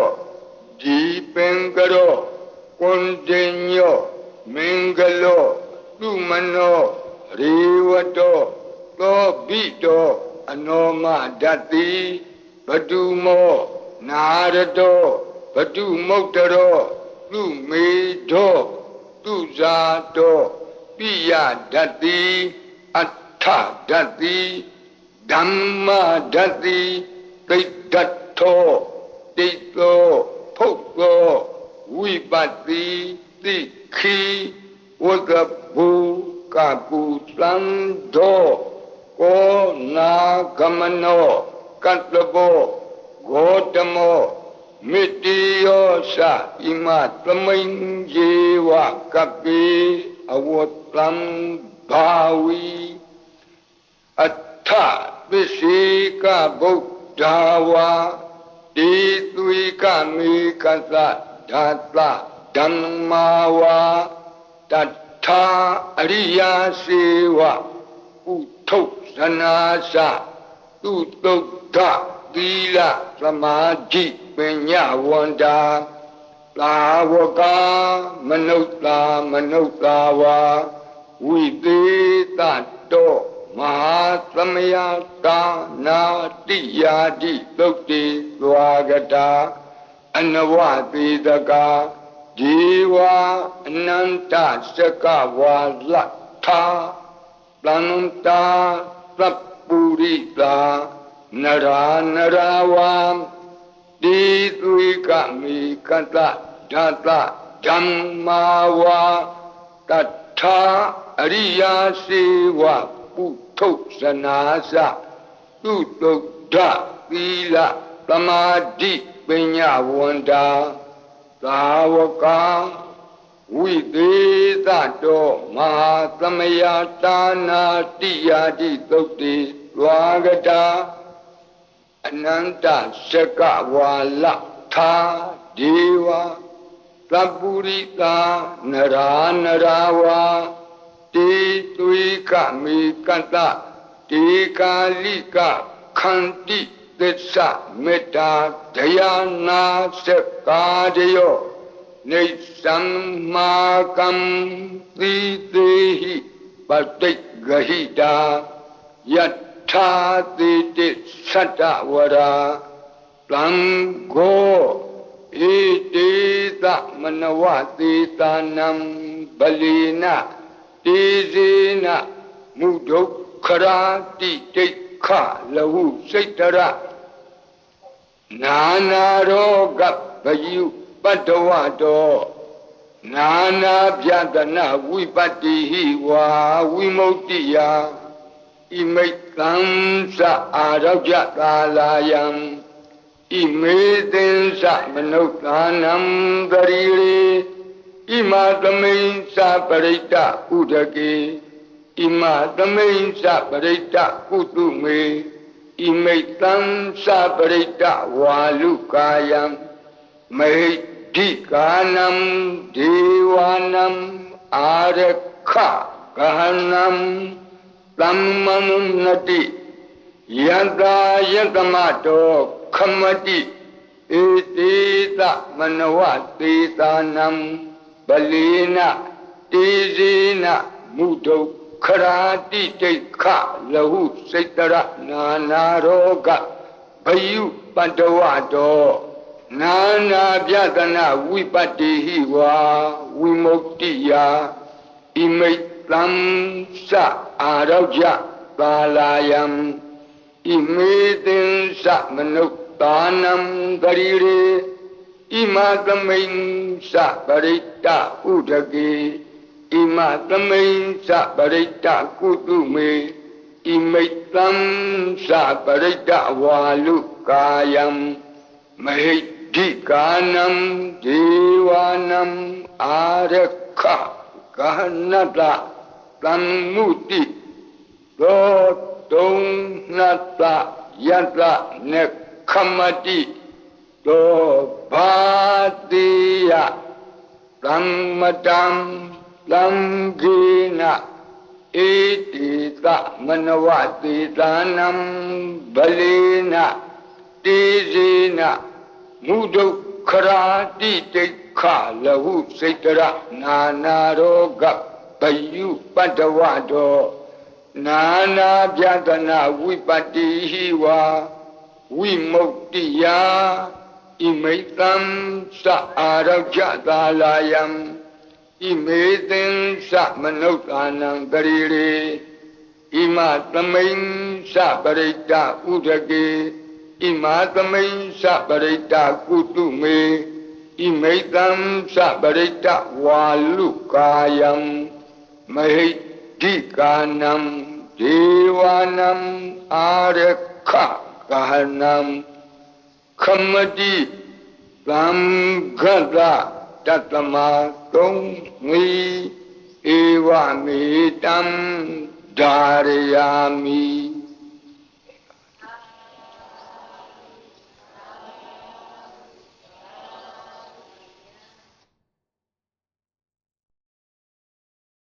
jipengkaro Kondenyo, Mengalo, Lumano, Riwato, Tobito, Anoma Dati, Badumo, Narado, Badumotaro, Lumedo, Tuzato, Pia Dati, Atta Dati, Dhamma Dati, Titato, Tito, Poko, Wipati Tiki Wagabu Kapu Sando Ko Nagamano Katlabo Gotamo Mitiosa Ima Tamainjewa Kapi Awotlam Bawi Atta Visika Buddhawa Tituika Mikasa Data Dhammawa Tata Ariya Sewa Utto Sanasa Tutokta Dila Samadhi Penyawanda Lawaka Manutawa Videta Do Mahasamaya Natiyadi Tukti Swagata Anavadidaka Jiva Ananta Sakava Latha Plananta Sapurita Naravam Dituikami Kata Data Dhammawa Tata Ariya Sewa Putto Sanasa Tutokta Vila Samadhi Penyawanda Sawaka Videta Do Mahasamayatana Tiyadi Tukti Swagata Ananta Sakawala Tha Deva Sapurita Naranarawa Tituika Mikata Tikalika Khanti Tessa Metta Dhyana Sakadayo Nisammakam Titehi Patigahita Yattha Titi Satavara Plango Itita Manavati Tanam Balina Tizina Mudok ခရာတိဒိဋ္ဌလဟုစိတ်တရနာနာရောဂဗယုပတ္တဝတောနာနာပြတနာဝိပတ္တိဟိဝါဝိမု ക്തി ယဣမိတ်သံသအာရောဂကာလာယံဣမေသင်္သမနုဿာနံတရိရေဣမသမိန်သပရိတ္တဥဒကေဣမသမိန်သပရိတ္တကုတုမေဣမိတ်သံသပရိတ္တဝါလုကာယံမဟိဓိကာနံဒေဝနံအာရခဂဟနံသမ္မနုနတိယတာယတမတောခမတိဧတိသမနဝတေသာနံပလီနတေဇေနမုဒုခရာတိဒိဋ္ဌလဟုစိတ်တရနာနာရောဂဘယုပတ္တဝတောနာနာပြတနာဝိပတ္တိဟိဝါဝိမု ക്തി ယဣမိတ်သံသအာရောဂကာလာယံဣမေသင်္သမနုဿာနံတရိရေဣမသမိန်သပရိတ္တဥဒကေဣမသမိန်သပရိတ္တကုတုမေဣမိတ်သံသပရိတ္တဝါလုကာယံမဟိဓိကာနံဒေဝနံအာရခဂဟနတသမ္မုတိသောတုံနတယတနေခမတိသောဘာတိယသမ္မတံသံဃေနဧတိသမနဝတေသာနံဗလေနတေဇေနမုဒုခရာတိဒိဋ္ဌလဟုစိတ်တရနာနာရောဂဘယုပတ္တဝတောနာနာပြတနာဝိပတ္တိဟိဝါဝိမု ക്തി ယဣမိတ်သံသအာရောဂကာလာယံဣမေသင်္သမနုဿာနံတရိရေဣမသမိန်သပရိတ္တဥဒကေဣမသမိန်သပရိတ္တကုတုမေဣမိတ်သံသပရိတ္တဝါလုကာယံမဟိဓိကာနံဒေဝနံအာရခဂဟနံခမတိသံဃတတတမသုံးငီဧဝမေတံဓာရယာမိ